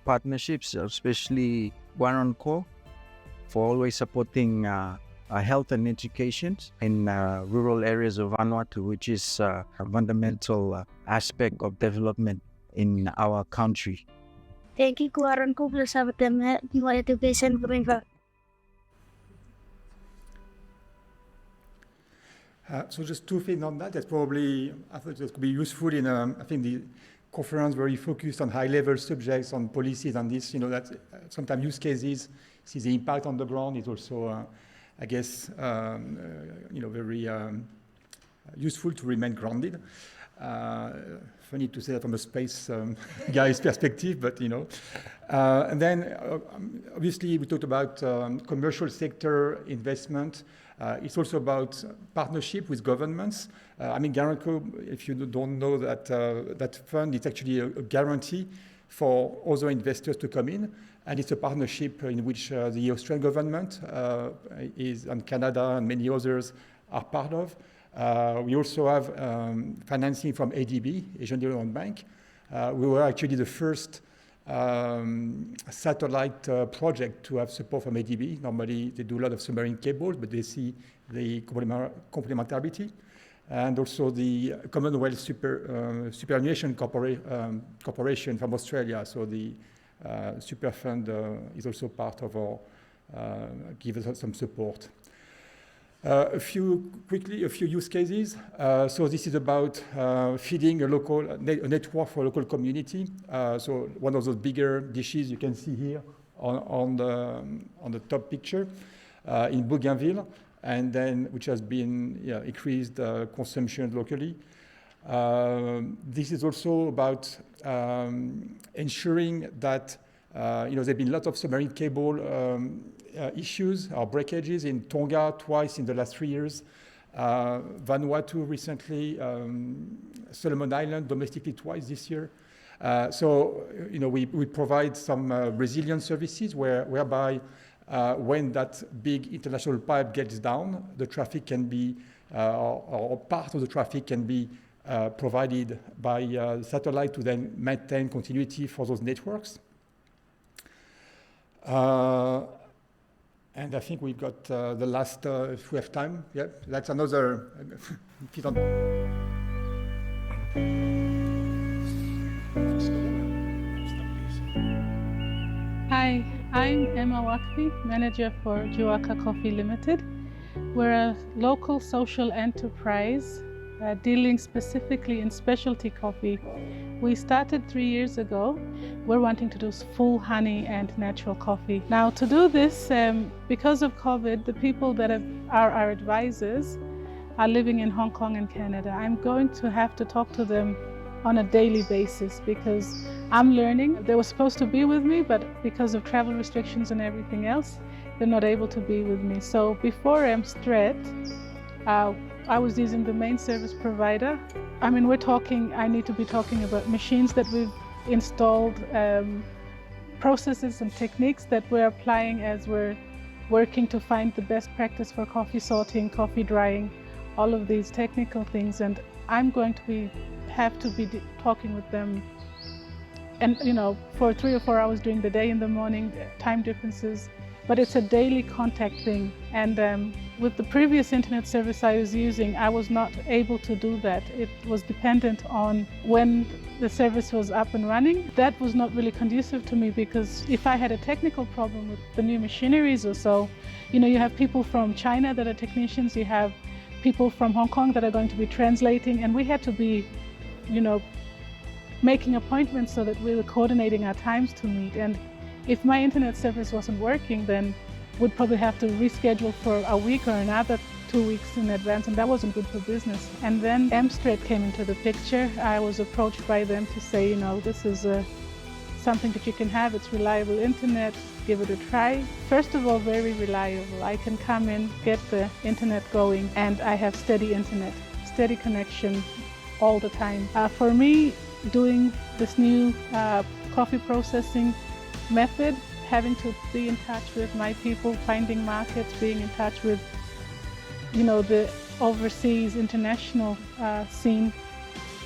partnerships, especially Guaranco, for always supporting health and education in rural areas of Vanuatu, which is a fundamental aspect of development in our country. Thank you, Guaranco, for supporting education for So just two things on that. That's probably, I thought that could be useful in, I think the conference very focused on high-level subjects, on policies, and this, that sometimes use cases, see the impact on the ground is also, I guess, very useful to remain grounded. Funny to say that from a space guy's perspective, but and then obviously we talked about commercial sector investment. It's also about partnership with governments. Guaranco, if you don't know that fund, it's actually a guarantee for other investors to come in. And it's a partnership in which the Australian government and Canada and many others are part of. We also have financing from ADB, Asian Development Bank. We were actually the first satellite project to have support from ADB. Normally they do a lot of submarine cables, but they see the complementarity. And also the Commonwealth Superannuation Corporation from Australia. So the Super Fund is also part of our, give us some support. A few use cases. So this is about feeding a network for a local community. So one of those bigger dishes you can see here on the top picture in Bougainville, and then which has been increased consumption locally. This is also about ensuring that there's been a lot of submarine cable issues or breakages in Tonga twice in the last 3 years, Vanuatu recently, Solomon Island domestically twice this year. So we provide some resilient services whereby when that big international pipe gets down, the traffic can be, or part of the traffic can be provided by satellite to then maintain continuity for those networks. And I think we've got the last, if we have time, yeah, that's another, if you don't. Hi, I'm Emma Wakfi, manager for Juaka Coffee Limited. We're a local social enterprise dealing specifically in specialty coffee. We started 3 years ago. We're wanting to do full honey and natural coffee. Now, to do this, because of COVID, the people that are our advisors are living in Hong Kong and Canada. I'm going to have to talk to them on a daily basis because I'm learning. They were supposed to be with me, but because of travel restrictions and everything else, they're not able to be with me. So before Mstret, I was using the main service provider. I mean, I need to be talking about machines that we've installed, processes and techniques that we're applying as we're working to find the best practice for coffee sorting, coffee drying, all of these technical things. And I'm going to have to be talking with them and, for 3 or 4 hours during the day in the morning, time differences, but it's a daily contact thing. And with the previous internet service I was using, I was not able to do that. It was dependent on when the service was up and running. That was not really conducive to me because if I had a technical problem with the new machineries or so, you have people from China that are technicians, you have people from Hong Kong that are going to be translating, and we had to be, making appointments so that we were coordinating our times to meet. And if my internet service wasn't working, then we'd probably have to reschedule for a week or another 2 weeks in advance, and that wasn't good for business. And then Mstret came into the picture. I was approached by them to say, this is something that you can have. It's reliable internet, give it a try. First of all, very reliable. I can come in, get the internet going, and I have steady internet, steady connection all the time. For me, doing this new coffee processing method, having to be in touch with my people, finding markets, being in touch with, the overseas international scene,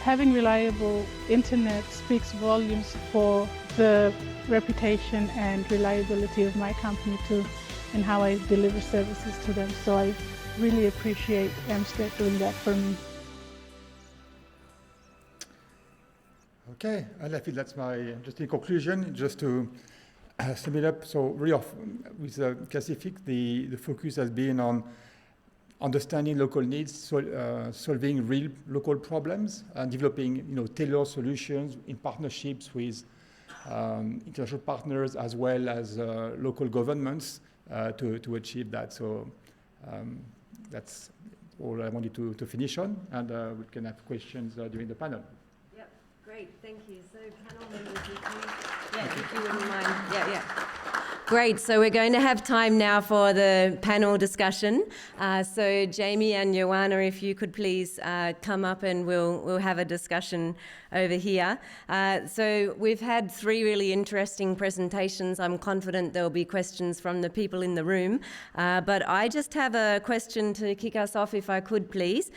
having reliable internet speaks volumes for the reputation and reliability of my company too, and how I deliver services to them. So I really appreciate Mstret doing that for me. Okay, and I feel that's my just in conclusion, just to sum it up. So really with Cassific, the focus has been on understanding local needs, solving real local problems, and developing tailored solutions in partnerships with international partners as well as local governments to achieve that. So that's all I wanted to finish on, and we can have questions during the panel. Great, thank you. So panel members, if you wouldn't mind. Yeah. Great, so we're going to have time now for the panel discussion. So Jamie and Joanna, if you could please come up and we'll have a discussion over here. So we've had 3 really interesting presentations. I'm confident there'll be questions from the people in the room. But I just have a question to kick us off, if I could please.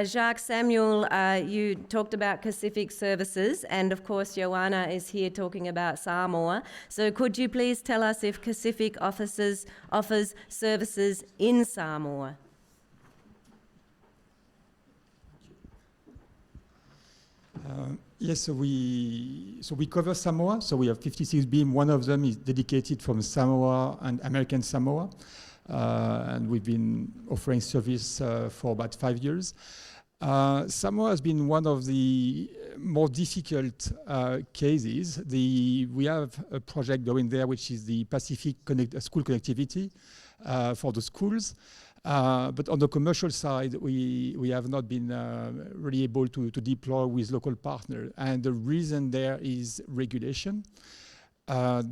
Jacques, Samuel, you talked about Pacific services, and of course Joanna is here talking about Samoa. So could you please tell us if Pacific offers services in Samoa? Yes, so we cover Samoa. So we have 56 beam. One of them is dedicated from Samoa and American Samoa, and we've been offering service for about 5 years. Samoa has been one of the more difficult cases. We have a project going there, which is the Pacific School Connectivity for the schools. But on the commercial side, we have not been really able to deploy with local partners. And the reason there is regulation. There's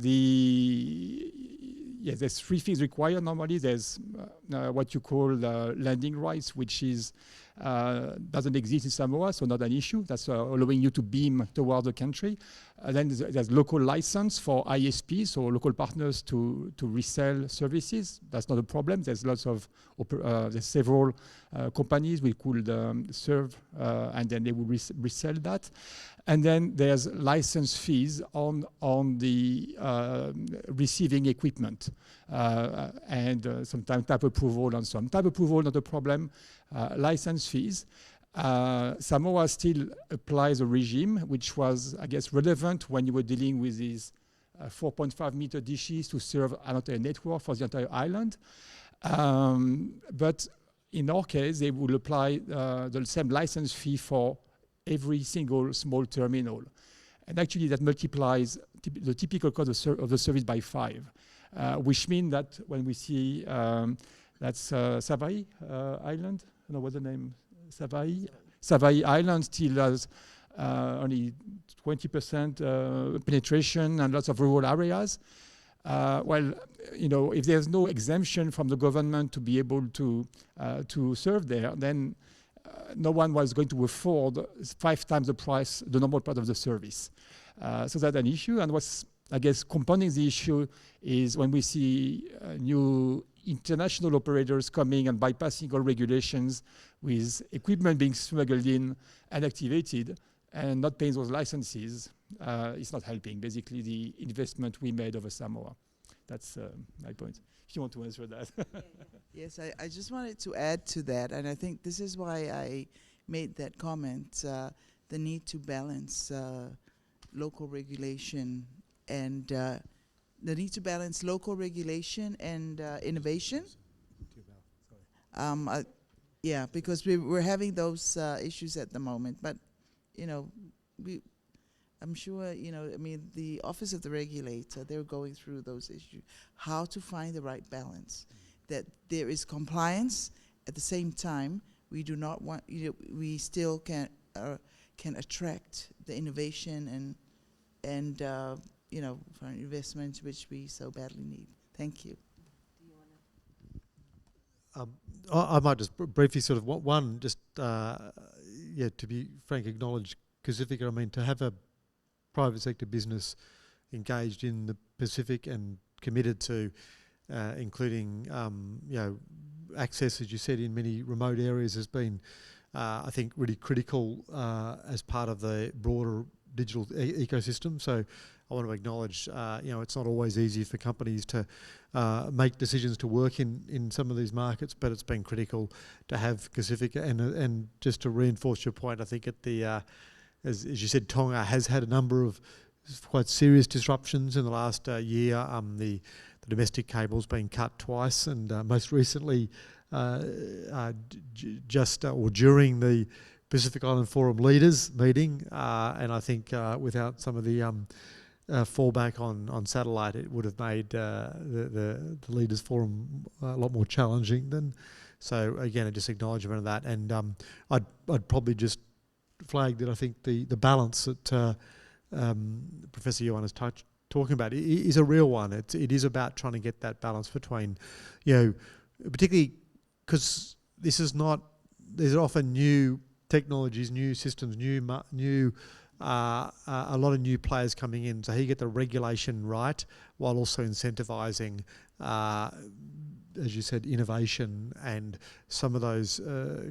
3 things required normally. There's what you call landing rights, which is doesn't exist in Samoa, so not an issue. That's allowing you to beam toward the country. Then there's local license for ISPs, so local partners to resell services. That's not a problem. There's lots of, there's several companies we could serve, and then they will resell that. And then there's license fees on the receiving equipment, and sometimes type approval and some type approval, not a problem. License fees. Samoa still applies a regime which was, I guess, relevant when you were dealing with these 4.5 meter dishes to serve an entire network for the entire island. But in our case, they will apply the same license fee for every single small terminal. And actually that multiplies the typical cost of the service by 5, which means that when we see, that's Savaii Island, I don't know what the name, Savaii Island still has only 20% penetration and lots of rural areas. Well, you know, if there's no exemption from the government to be able to serve there, then no one was going to afford 5 times the price, the normal part of the service. So that's an issue. And what's, I guess, compounding the issue is when we see new international operators coming and bypassing all regulations with equipment being smuggled in and activated and not paying those licenses, it's not helping, basically, the investment we made over Samoa. That's my point. If you want to answer that. Yes, I just wanted to add to that, and I think this is why I made that comment, the need to balance local regulation and the need to balance local regulation and innovation. Yeah, because we're having those issues at the moment, but you know, I'm sure, you know, I mean, the Office of the Regulator, they're going through those issues, how to find the right balance, that there is compliance. At the same time, we do not want, you know, we still can attract the innovation and you know, foreign investment, which we so badly need. Thank you. I might just briefly sort of one just yeah, to be frank, acknowledge Pacific. I mean, to have a private sector business engaged in the Pacific and committed to including you know, access, as you said, in many remote areas has been I think really critical as part of the broader digital ecosystem. So I want to acknowledge, you know, it's not always easy for companies to make decisions to work in some of these markets, but it's been critical to have Pacific. And just to reinforce your point, I think at the, as you said, Tonga has had a number of quite serious disruptions in the last year. The domestic cable's been cut twice, and most recently, just or during the Pacific Island Forum leaders meeting, and I think without some of the fallback on satellite, it would have made the leaders forum a lot more challenging than. So again, just acknowledgement of that, and I'd probably just flag that I think the balance that Professor Johan is talking about is a real one. It is about trying to get that balance between, you know, particularly because this is not. There's often new technologies, new systems, new a lot of new players coming in. So how you get the regulation right while also incentivising, as you said, innovation, and some of those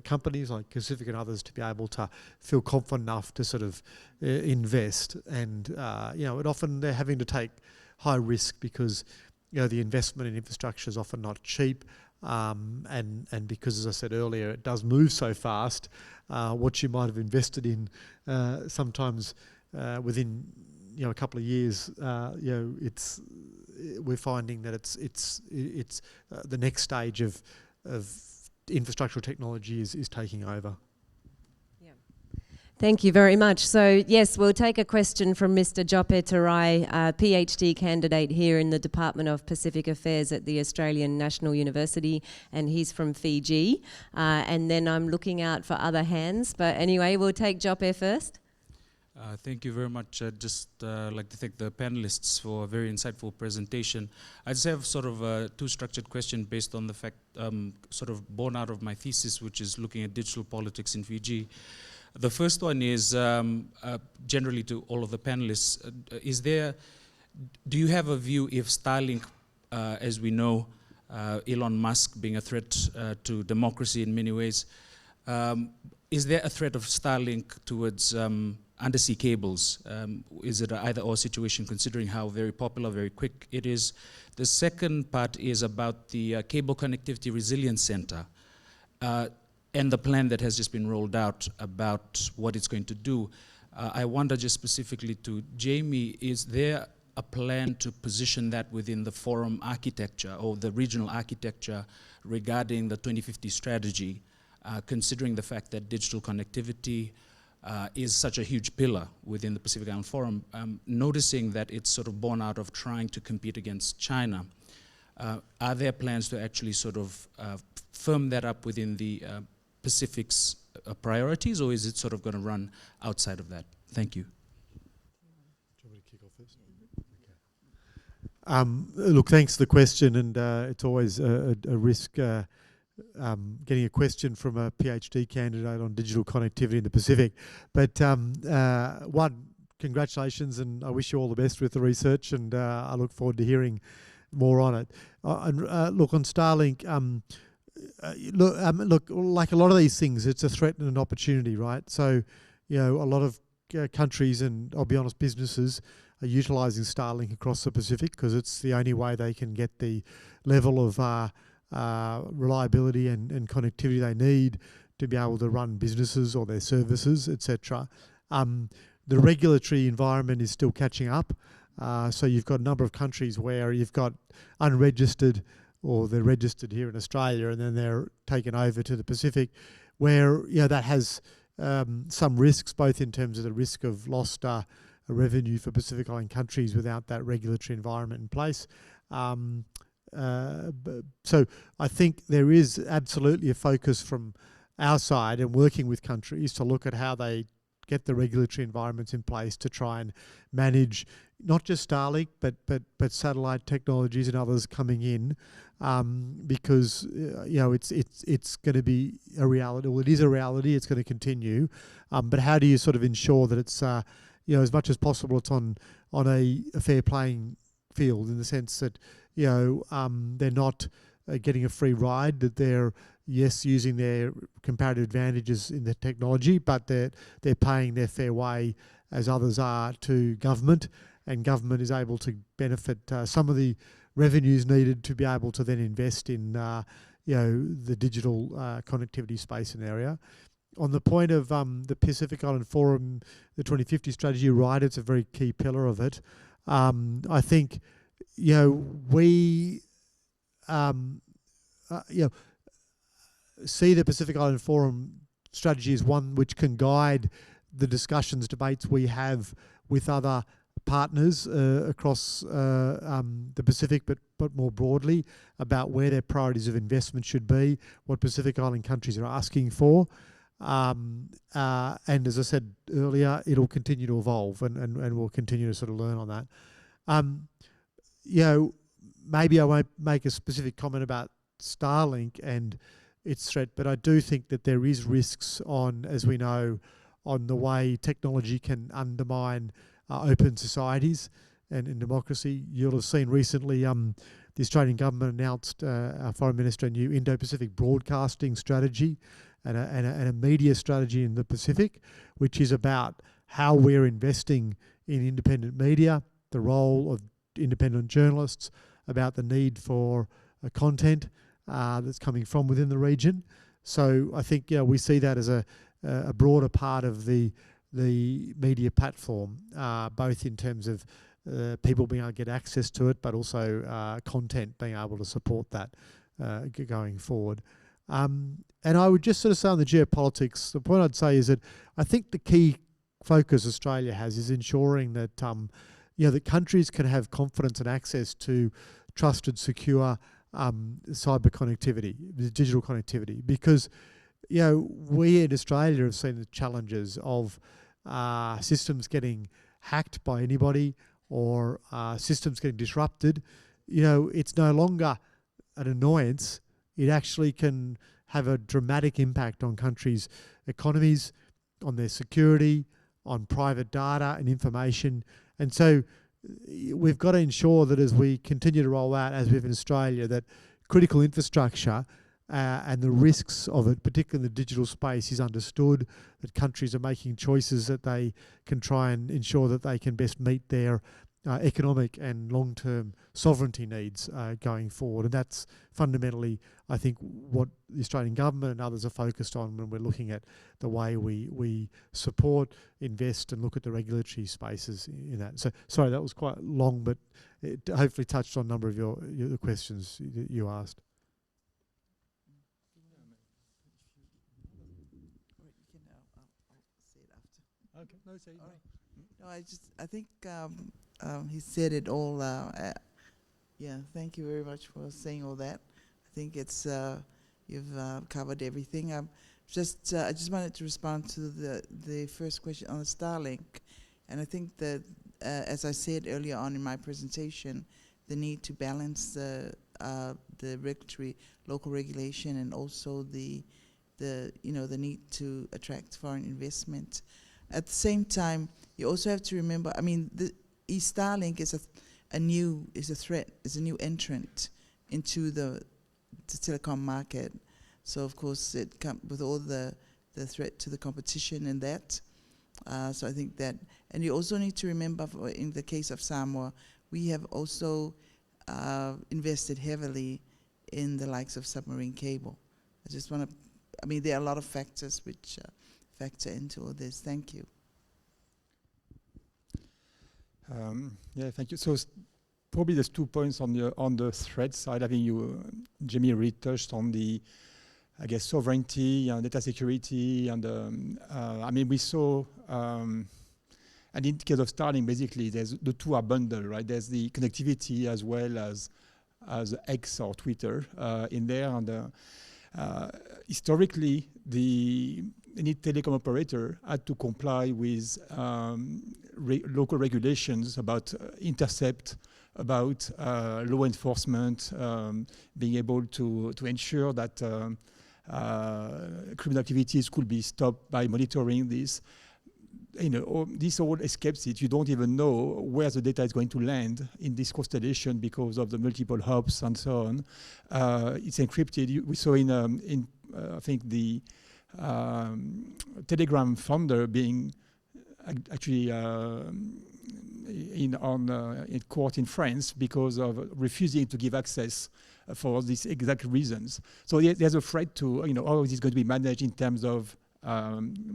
companies like Pacific and others to be able to feel confident enough to sort of invest. And you know, often they're having to take high risk because, you know, the investment in infrastructure is often not cheap. And because, as I said earlier, it does move so fast, what you might have invested in sometimes within, you know, a couple of years, you know, we're finding that it's the next stage of infrastructural technology is taking over. Thank you very much. So yes, we'll take a question from Mr. Jope Tarai, a PhD candidate here in the Department of Pacific Affairs at the Australian National University, and he's from Fiji. And then I'm looking out for other hands. But anyway, we'll take Jope first. Thank you very much. I'd just like to thank the panelists for a very insightful presentation. I just have sort of a two-structured question based on the fact, sort of born out of my thesis, which is looking at digital politics in Fiji. The first one is generally to all of the panelists. Do you have a view if Starlink, as we know, Elon Musk being a threat to democracy in many ways, is there a threat of Starlink towards undersea cables? Is it an either-or situation considering how very popular, very quick it is? The second part is about the Cable Connectivity Resilience Center and the plan that has just been rolled out about what it's going to do. I wonder just specifically to Jamie, is there a plan to position that within the forum architecture or the regional architecture regarding the 2050 strategy, considering the fact that digital connectivity is such a huge pillar within the Pacific Island Forum, noticing that it's sort of born out of trying to compete against China. Are there plans to actually sort of firm that up within the Pacific's priorities, or is it sort of going to run outside of that? Thank you. Do you want me to kick off first? Okay. Look, thanks for the question, and it's always a risk getting a question from a PhD candidate on digital connectivity in the Pacific. But one, congratulations, and I wish you all the best with the research, and I look forward to hearing more on it. Look, on Starlink, look, like a lot of these things, it's a threat and an opportunity, right? So, a lot of countries, and I'll be honest, businesses are utilising Starlink across the Pacific because it's the only way they can get the level of reliability and connectivity they need to be able to run businesses or their services, etc. The regulatory environment is still catching up. So you've got a number of countries where you've got unregistered, or they're registered here in Australia and then they're taken over to the Pacific, where that has some risks, both in terms of the risk of lost revenue for Pacific Island countries without that regulatory environment in place. So I think there is absolutely a focus from our side and working with countries to look at how they get the regulatory environments in place to try and manage not just Starlink, but satellite technologies and others coming in, because it's going to be a reality. Well, it is a reality. It's going to continue, but how do you sort of ensure that it's as much as possible it's on a fair playing field, in the sense that they're not getting a free ride, that they're using their comparative advantages in the technology, but they're paying their fair way as others are to government, and government is able to benefit some of the revenues needed to be able to then invest in the digital connectivity space and area. On the point of the Pacific Island Forum, the 2050 strategy, you're right, it's a very key pillar of it. I think we see the Pacific Island Forum strategy as one which can guide the discussions, debates we have with other partners across the Pacific, but more broadly about where their priorities of investment should be, what Pacific Island countries are asking for. And as I said earlier, it'll continue to evolve, and we'll continue to sort of learn on that. Maybe I won't make a specific comment about Starlink and its threat, but I do think that there is risks on, as we know, on the way technology can undermine open societies and democracy. You'll have seen recently the Australian government announced, our Foreign Minister, a new Indo-Pacific broadcasting strategy and a media strategy in the Pacific, which is about how we're investing in independent media, the role of independent journalists, about the need for content that's coming from within the region. So I think we see that as a broader part of the media platform, both in terms of people being able to get access to it, but also content being able to support that going forward. And I would just sort of say on the geopolitics, the point I'd say is that I think the key focus Australia has is ensuring that that countries can have confidence and access to trusted, secure cyber connectivity, digital connectivity, because we in Australia have seen the challenges of systems getting hacked by anybody or systems getting disrupted, you know, it's no longer an annoyance. It actually can have a dramatic impact on countries' economies, on their security, on private data and information. And so we've got to ensure that as we continue to roll out, as we have in Australia, that critical infrastructure and the risks of it, particularly in the digital space, is understood, that countries are making choices that they can try and ensure that they can best meet their economic and long-term sovereignty needs going forward. And that's fundamentally, I think, what the Australian government and others are focused on when we're looking at the way we support, invest and look at the regulatory spaces in that. So, sorry, that was quite long, but it hopefully touched on a number of your questions that you asked. Okay, no, say no. No, I think he said it all. Yeah, thank you very much for saying all that. I think it's you've covered everything. I just wanted to respond to the first question on the Starlink, and I think that as I said earlier on in my presentation, the need to balance the regulatory local regulation and also the need to attract foreign investment. At the same time, you also have to remember, I mean, the Starlink is a new entrant into the telecom market. So of course it comes with all the threat to the competition and that. So I think that, and you also need to remember, in the case of Samoa, we have also invested heavily in the likes of submarine cable. I just want to, I mean, there are a lot of factors which factor into all this. Thank you. Yeah, thank you. So probably there's 2 points on the threat side. I think you, Jamie, already touched on the, I guess, sovereignty and data security. And I mean, we saw, and in the case of Starlink, basically, the two are bundled, right? There's the connectivity as well as X or Twitter in there. And historically, any telecom operator had to comply with local regulations about intercept, about law enforcement, being able to ensure that criminal activities could be stopped by monitoring this. You know, this all escapes it. You don't even know where the data is going to land in this constellation because of the multiple hubs and so on. It's encrypted. We saw in I think the Telegram founder being actually in court in France because of refusing to give access for these exact reasons. So there's a threat to, you know, how is this going to be managed in terms of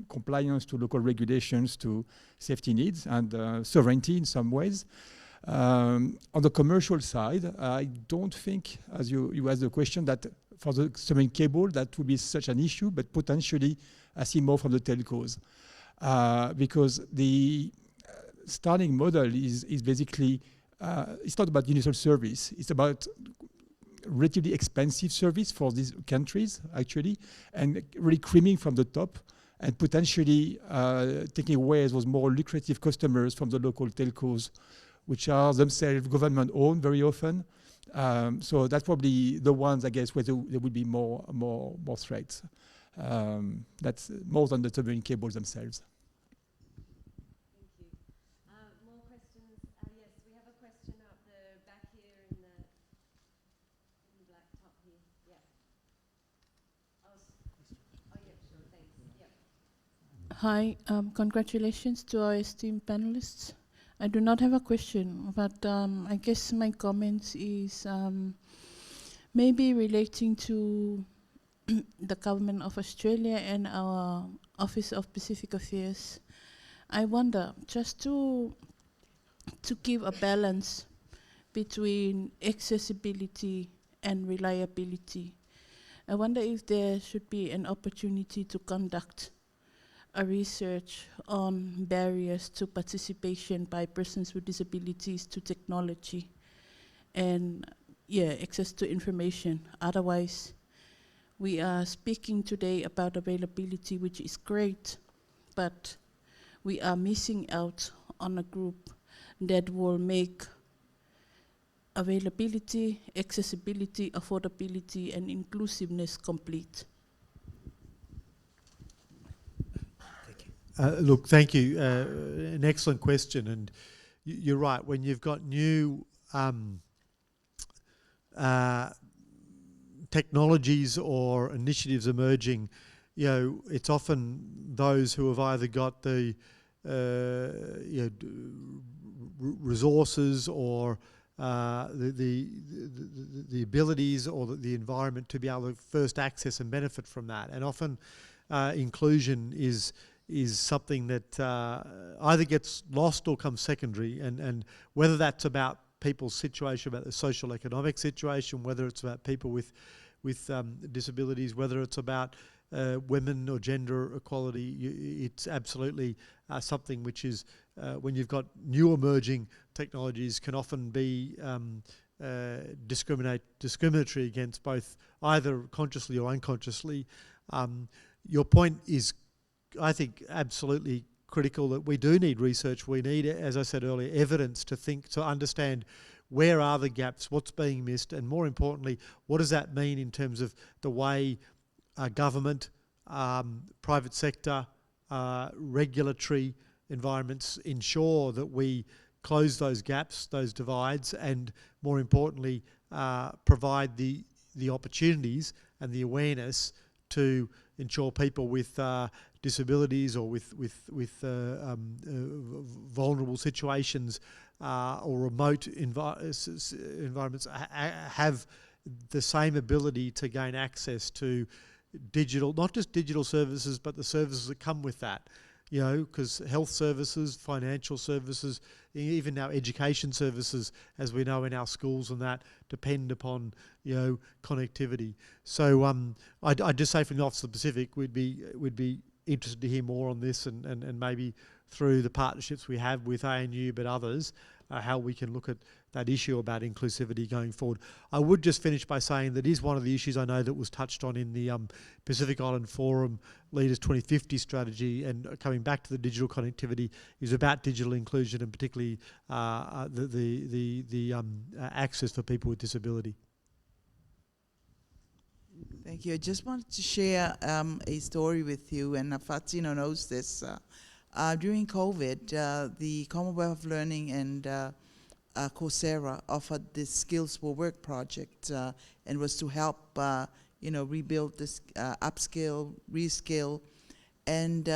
compliance to local regulations, to safety needs and sovereignty in some ways. On the commercial side, I don't think, as you asked the question, that for the submarine cable that would be such an issue, but potentially I see more from the telcos. Because the Starlink model is basically, it's not about universal service, it's about relatively expensive service for these countries, actually, and really creaming from the top and potentially taking away those more lucrative customers from the local telcos, which are themselves government-owned very often. So that's probably the ones, I guess, where there would be more threats. That's more than the submarine cables themselves. Thank you. More questions? Yes, we have a question up the back here in the black top here. Yeah. Oh yeah, sure, thanks. Yeah. Hi, congratulations to our esteemed panelists. I do not have a question, but I guess my comments is maybe relating to the Government of Australia and our Office of Pacific Affairs. I wonder, just to give a balance between accessibility and reliability, I wonder if there should be an opportunity to conduct a research on barriers to participation by persons with disabilities to technology and access to information. Otherwise, we are speaking today about availability, which is great, but we are missing out on a group that will make availability, accessibility, affordability, and inclusiveness complete. Look, thank you. An excellent question, and you're right. When you've got new technologies or initiatives emerging, it's often those who have either got the resources or the abilities or the environment to be able to first access and benefit from that. And often inclusion is something that either gets lost or comes secondary, and whether that's about people's situation, about the social economic situation, whether it's about people with disabilities, whether it's about women or gender equality, it's absolutely something which is, when you've got new emerging technologies, can often be discriminatory against both, either consciously or unconsciously. Your point is, I think, absolutely critical, that we do need research. We need, as I said earlier, evidence to understand where are the gaps, what's being missed, and more importantly, what does that mean in terms of the way government, private sector, regulatory environments ensure that we close those gaps, those divides, and more importantly, provide the opportunities and the awareness to ensure people with disabilities or with vulnerable situations or remote environments have the same ability to gain access to digital, not just digital services, but the services that come with that. Because health services, financial services, even now education services, as we know in our schools and that, depend upon connectivity. So I'd just say from the Office of the Pacific, we'd be interested to hear more on this, and maybe through the partnerships we have with ANU but others, how we can look at that issue about inclusivity going forward. I would just finish by saying that is one of the issues I know that was touched on in the Pacific Island Forum Leaders 2050 strategy, and coming back to the digital connectivity, is about digital inclusion, and particularly the access for people with disability. Thank you. I just wanted to share a story with you, and Fatino knows this. During COVID, the Commonwealth of Learning and Coursera offered this Skills for Work project, and was to help rebuild this, upskill, reskill. And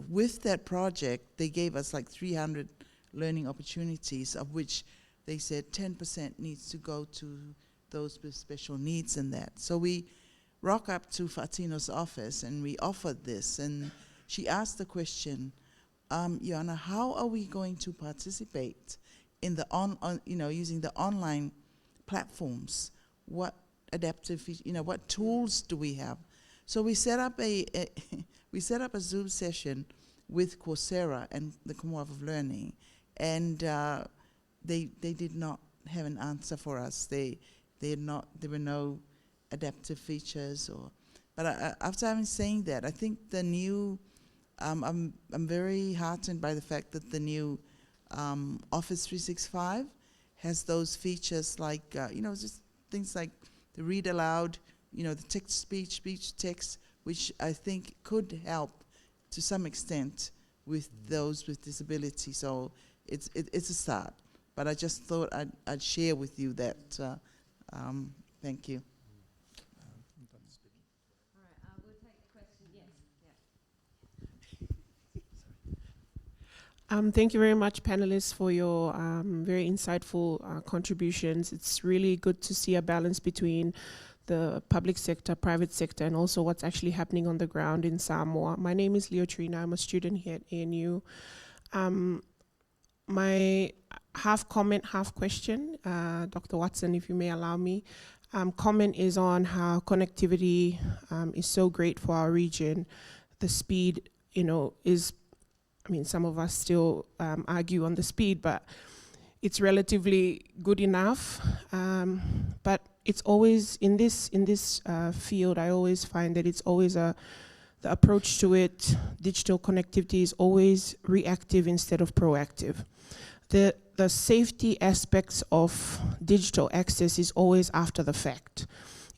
with that project, they gave us like 300 learning opportunities, of which they said 10% needs to go to those with special needs and that. So we rock up to Fatino's office and we offered this, and she asked the question, Joanna, how are we going to participate in the using the online platforms? What adaptive, what tools do we have? So we set up a Zoom session with Coursera and the Commonwealth of Learning, and they did not have an answer for us. There were no adaptive features, but after having saying that, I think the new, I'm very heartened by the fact that the new Office 365 has those features like, just things like the read aloud, the text speech, text, which I think could help to some extent with those with disability. So it's a start, but I just thought I'd share with you that. Thank you. Thank you very much, panelists, for your very insightful contributions. It's really good to see a balance between the public sector, private sector, and also what's actually happening on the ground in Samoa. My name is Leo Trina. I'm a student here at ANU. My half comment, half question, Dr. Watson, if you may allow me. Comment is on how connectivity is so great for our region. The speed, is, some of us still argue on the speed, but it's relatively good enough. But it's always, in this field, I always find that it's always the the approach to it, digital connectivity, is always reactive instead of proactive. The safety aspects of digital access is always after the fact.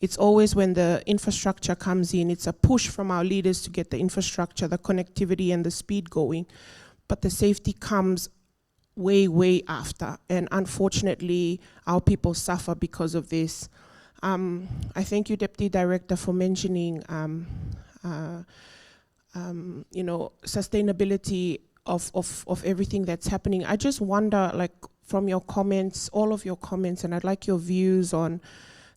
It's always when the infrastructure comes in, it's a push from our leaders to get the infrastructure, the connectivity and the speed going, but the safety comes way, way after. And unfortunately, our people suffer because of this. I thank you, Deputy Director, for mentioning sustainability of everything that's happening. I just wonder, like, from your comments, all of your comments, and I'd like your views on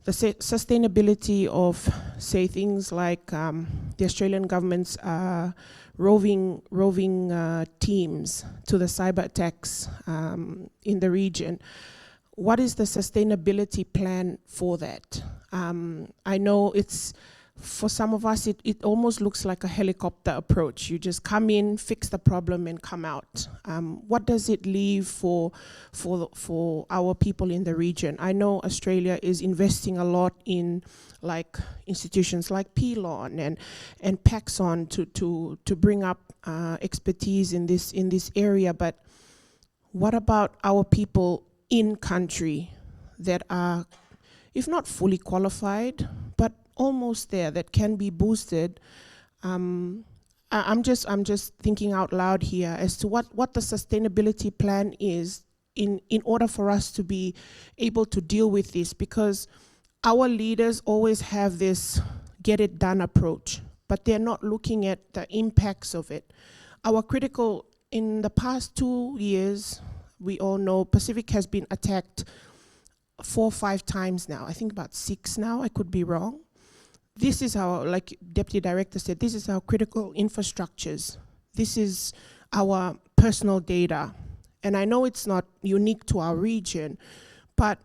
the sustainability of, say, things like the Australian government's roving teams to the cyber attacks in the region. What is the sustainability plan for that? I know it's, for some of us, it almost looks like a helicopter approach. You just come in, fix the problem, and come out. What does it leave for our people in the region? I know Australia is investing a lot in, like, institutions like PLON and PAXON to bring up expertise in this area. But what about our people in country that are, if not fully qualified, but almost there, that can be boosted? I'm just thinking out loud here as to what the sustainability plan is in order for us to be able to deal with this, because our leaders always have this get it done approach, but they're not looking at the impacts of it. In the past 2 years, we all know Pacific has been attacked 4 or 5 times now. I think about 6 now, I could be wrong. This is our, like Deputy Director said, this is our critical infrastructures. This is our personal data. And I know it's not unique to our region, but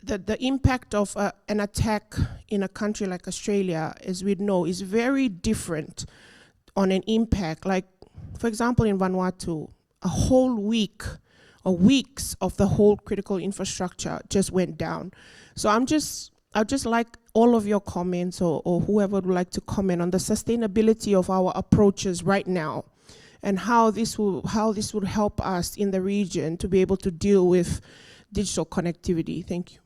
the impact of an attack in a country like Australia, as we know, is very different on an impact. Like, for example, in Vanuatu, a whole week or weeks of the whole critical infrastructure just went down. So I'd just like all of your comments, or whoever would like to comment on the sustainability of our approaches right now, and how this would help us in the region to be able to deal with digital connectivity. Thank you.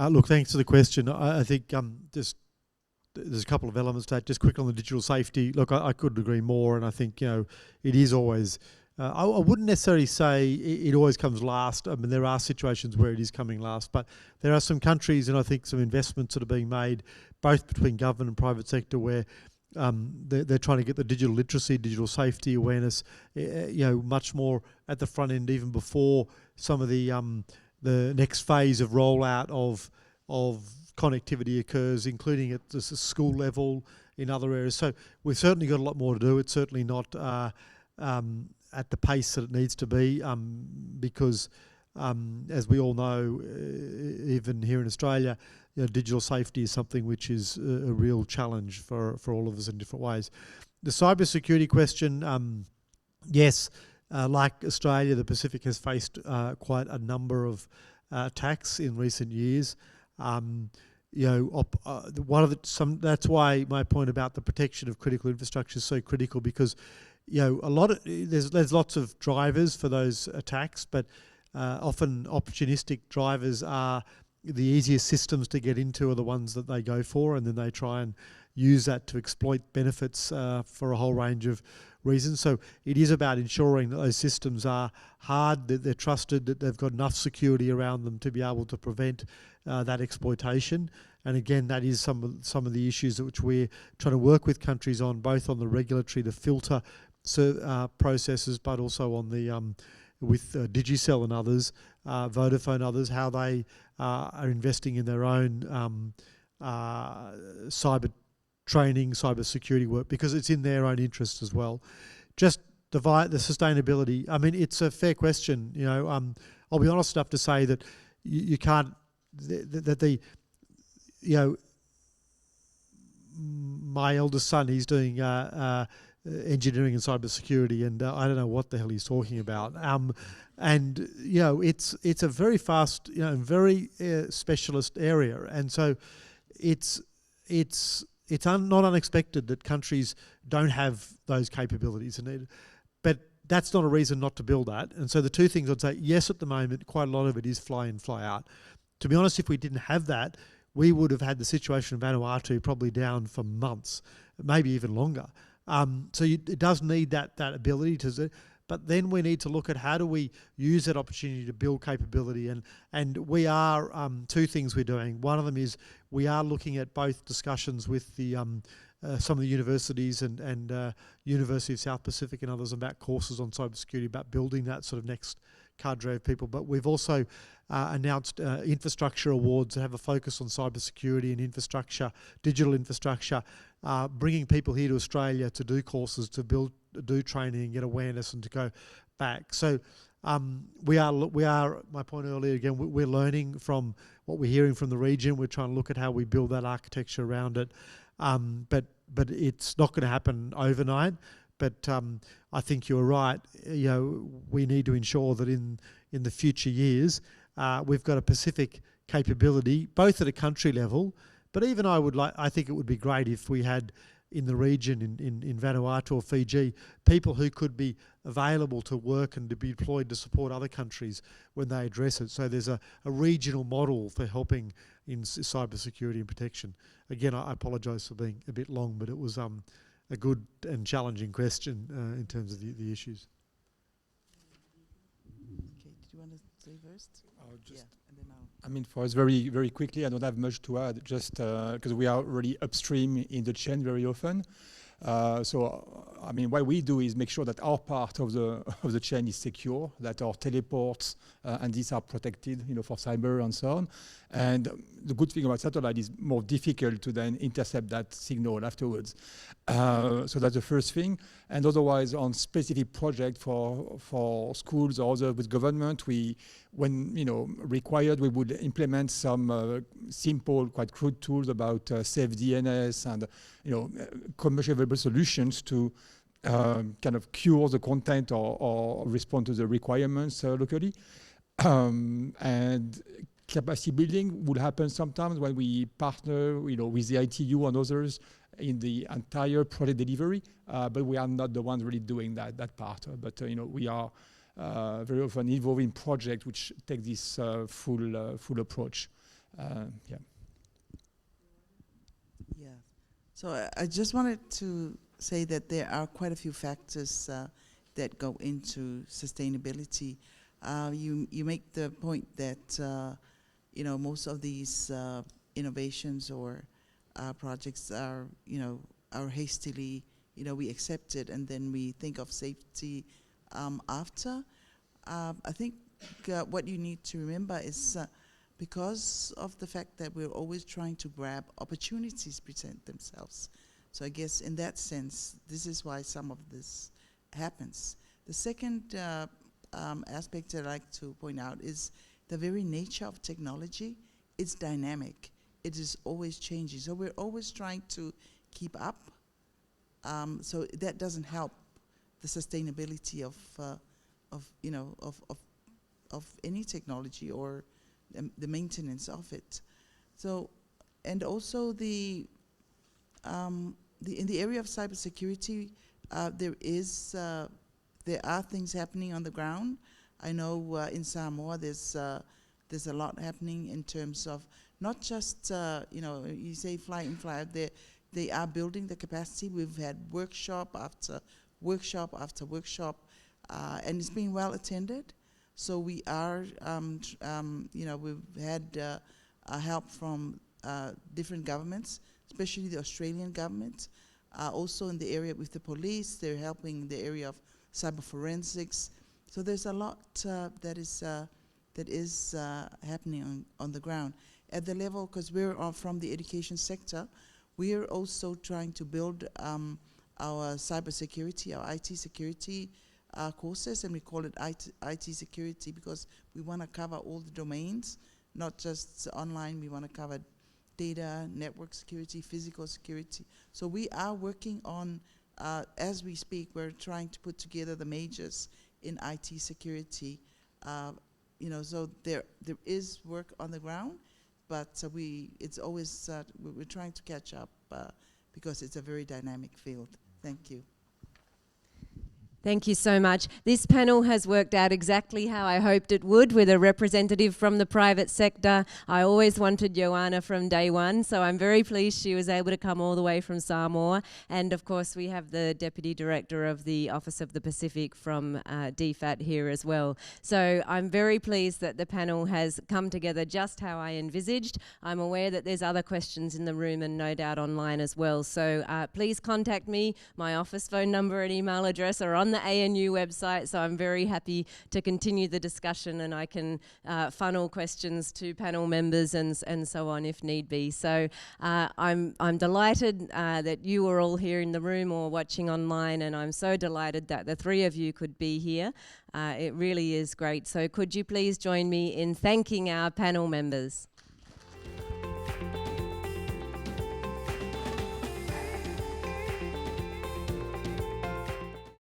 Look, thanks for the question. I think there's a couple of elements to that. Just quick on the digital safety. Look, I couldn't agree more, and I think, it is always. I wouldn't necessarily say it always comes last. I mean, there are situations where it is coming last, but there are some countries, and I think some investments that are being made, both between government and private sector, where they're trying to get the digital literacy, digital safety awareness, much more at the front end, even before some of the next phase of rollout of connectivity occurs, including at the school level, in other areas. So we've certainly got a lot more to do. It's certainly not at the pace that it needs to be, because as we all know, even here in Australia, digital safety is something which is a real challenge for all of us in different ways. The cybersecurity question, yes, like Australia, the Pacific has faced quite a number of attacks in recent years. That's why my point about the protection of critical infrastructure is so critical, because there's lots of drivers for those attacks, but often opportunistic drivers are the easiest systems to get into, are the ones that they go for, and then they try and use that to exploit benefits for a whole range of reasons. So it is about ensuring that those systems are hard, that they're trusted, that they've got enough security around them to be able to prevent that exploitation. And again, that is some of the issues which we're trying to work with countries on, both on the regulatory to filter processes, but also on the with Digicel and others, Vodafone, others, how they are investing in their own cyber training, cyber security work, because it's in their own interest as well. Just the sustainability. I mean, it's a fair question. I'll be honest enough to say that you can't. My eldest son, he's doing engineering and cybersecurity, and I don't know what the hell he's talking about. It's a very fast, very specialist area, and so it's not unexpected that countries don't have those capabilities, but that's not a reason not to build that. And so the two things I'd say, yes, at the moment, quite a lot of it is fly in, fly out. To be honest, if we didn't have that, we would have had the situation in Vanuatu probably down for months, maybe even longer. So it does need that ability to. But then we need to look at how do we use that opportunity to build capability. And we are, two things we're doing. One of them is we are looking at both discussions with the some of the universities and University of South Pacific and others about courses on cybersecurity, about building that sort of next cadre of people. But we've also announced infrastructure awards that have a focus on cybersecurity and infrastructure, digital infrastructure, bringing people here to Australia to do courses, to do training and get awareness and to go back. So we are, my point earlier again, we're learning from what we're hearing from the region. We're trying to look at how we build that architecture around it. But it's not going to happen overnight. But I think you're right. We need to ensure that in the future years we've got a Pacific capability, both at a country level. But even I think it would be great if we had in the region, in Vanuatu or Fiji, people who could be available to work and to be deployed to support other countries when they address it. So there's a regional model for helping in cybersecurity and protection. Again, I apologise for being a bit long, but it was a good and challenging question in terms of the issues. Okay, did you want to say first? And then I mean, for us, very, very quickly, I don't have much to add, just because we are really upstream in the chain very often. So, I mean, what we do is make sure that our part of the chain is secure, that our teleports and these are protected, for cyber and so on. And the good thing about satellite is more difficult to then intercept that signal afterwards. So that's the first thing. And otherwise, on specific project for schools or other with government, when required, we would implement some simple, quite crude tools about safe DNS and commercially available solutions to kind of cure the content or respond to the requirements locally. And capacity building would happen sometimes when we partner, with the ITU and others in the entire project delivery. But we are not the ones really doing that part. But we are very often involved in projects which take this full approach. Yeah. So I just wanted to say that there are quite a few factors that go into sustainability. You make the point that most of these innovations or projects are hastily we accept it and then we think of safety after. I think what you need to remember is because of the fact that we're always trying to grab opportunities present themselves. So I guess in that sense, this is why some of this happens. The second aspect I'd like to point out is the very nature of technology. It's dynamic. It is always changing. So we're always trying to keep up. So that doesn't help the sustainability of any technology or the maintenance of it. So, and also in the area of cybersecurity, there are things happening on the ground. I know in Samoa there's a lot happening in terms of not just you say fly in, fly out. They are building the capacity. We've had workshop after workshop after workshop, and it's been well attended. So we are, we've had help from different governments, especially the Australian government. Also in the area with the police, they're helping in the area of cyber forensics. So there's a lot that is happening on the ground. At the level, because we're from the education sector, we are also trying to build our cybersecurity, our IT security courses, and we call it IT security because we want to cover all the domains, not just online. We want to cover data, network security, physical security. So we are working on, as we speak, we're trying to put together the majors in IT security. So there is work on the ground. but it's always, we're trying to catch up because it's a very dynamic field. Thank you. Thank you so much. This panel has worked out exactly how I hoped it would, with a representative from the private sector. I always wanted Joanna from day one, so I'm very pleased she was able to come all the way from Samoa. And of course, we have the Deputy Director of the Office of the Pacific from DFAT here as well. So I'm very pleased that the panel has come together just how I envisaged. I'm aware that there's other questions in the room and no doubt online as well. So please contact me. My office phone number and email address are on the ANU website, so I'm very happy to continue the discussion, and I can funnel questions to panel members and so on if need be. So I'm delighted that you are all here in the room or watching online, and I'm so delighted that the three of you could be here. It really is great. So could you please join me in thanking our panel members?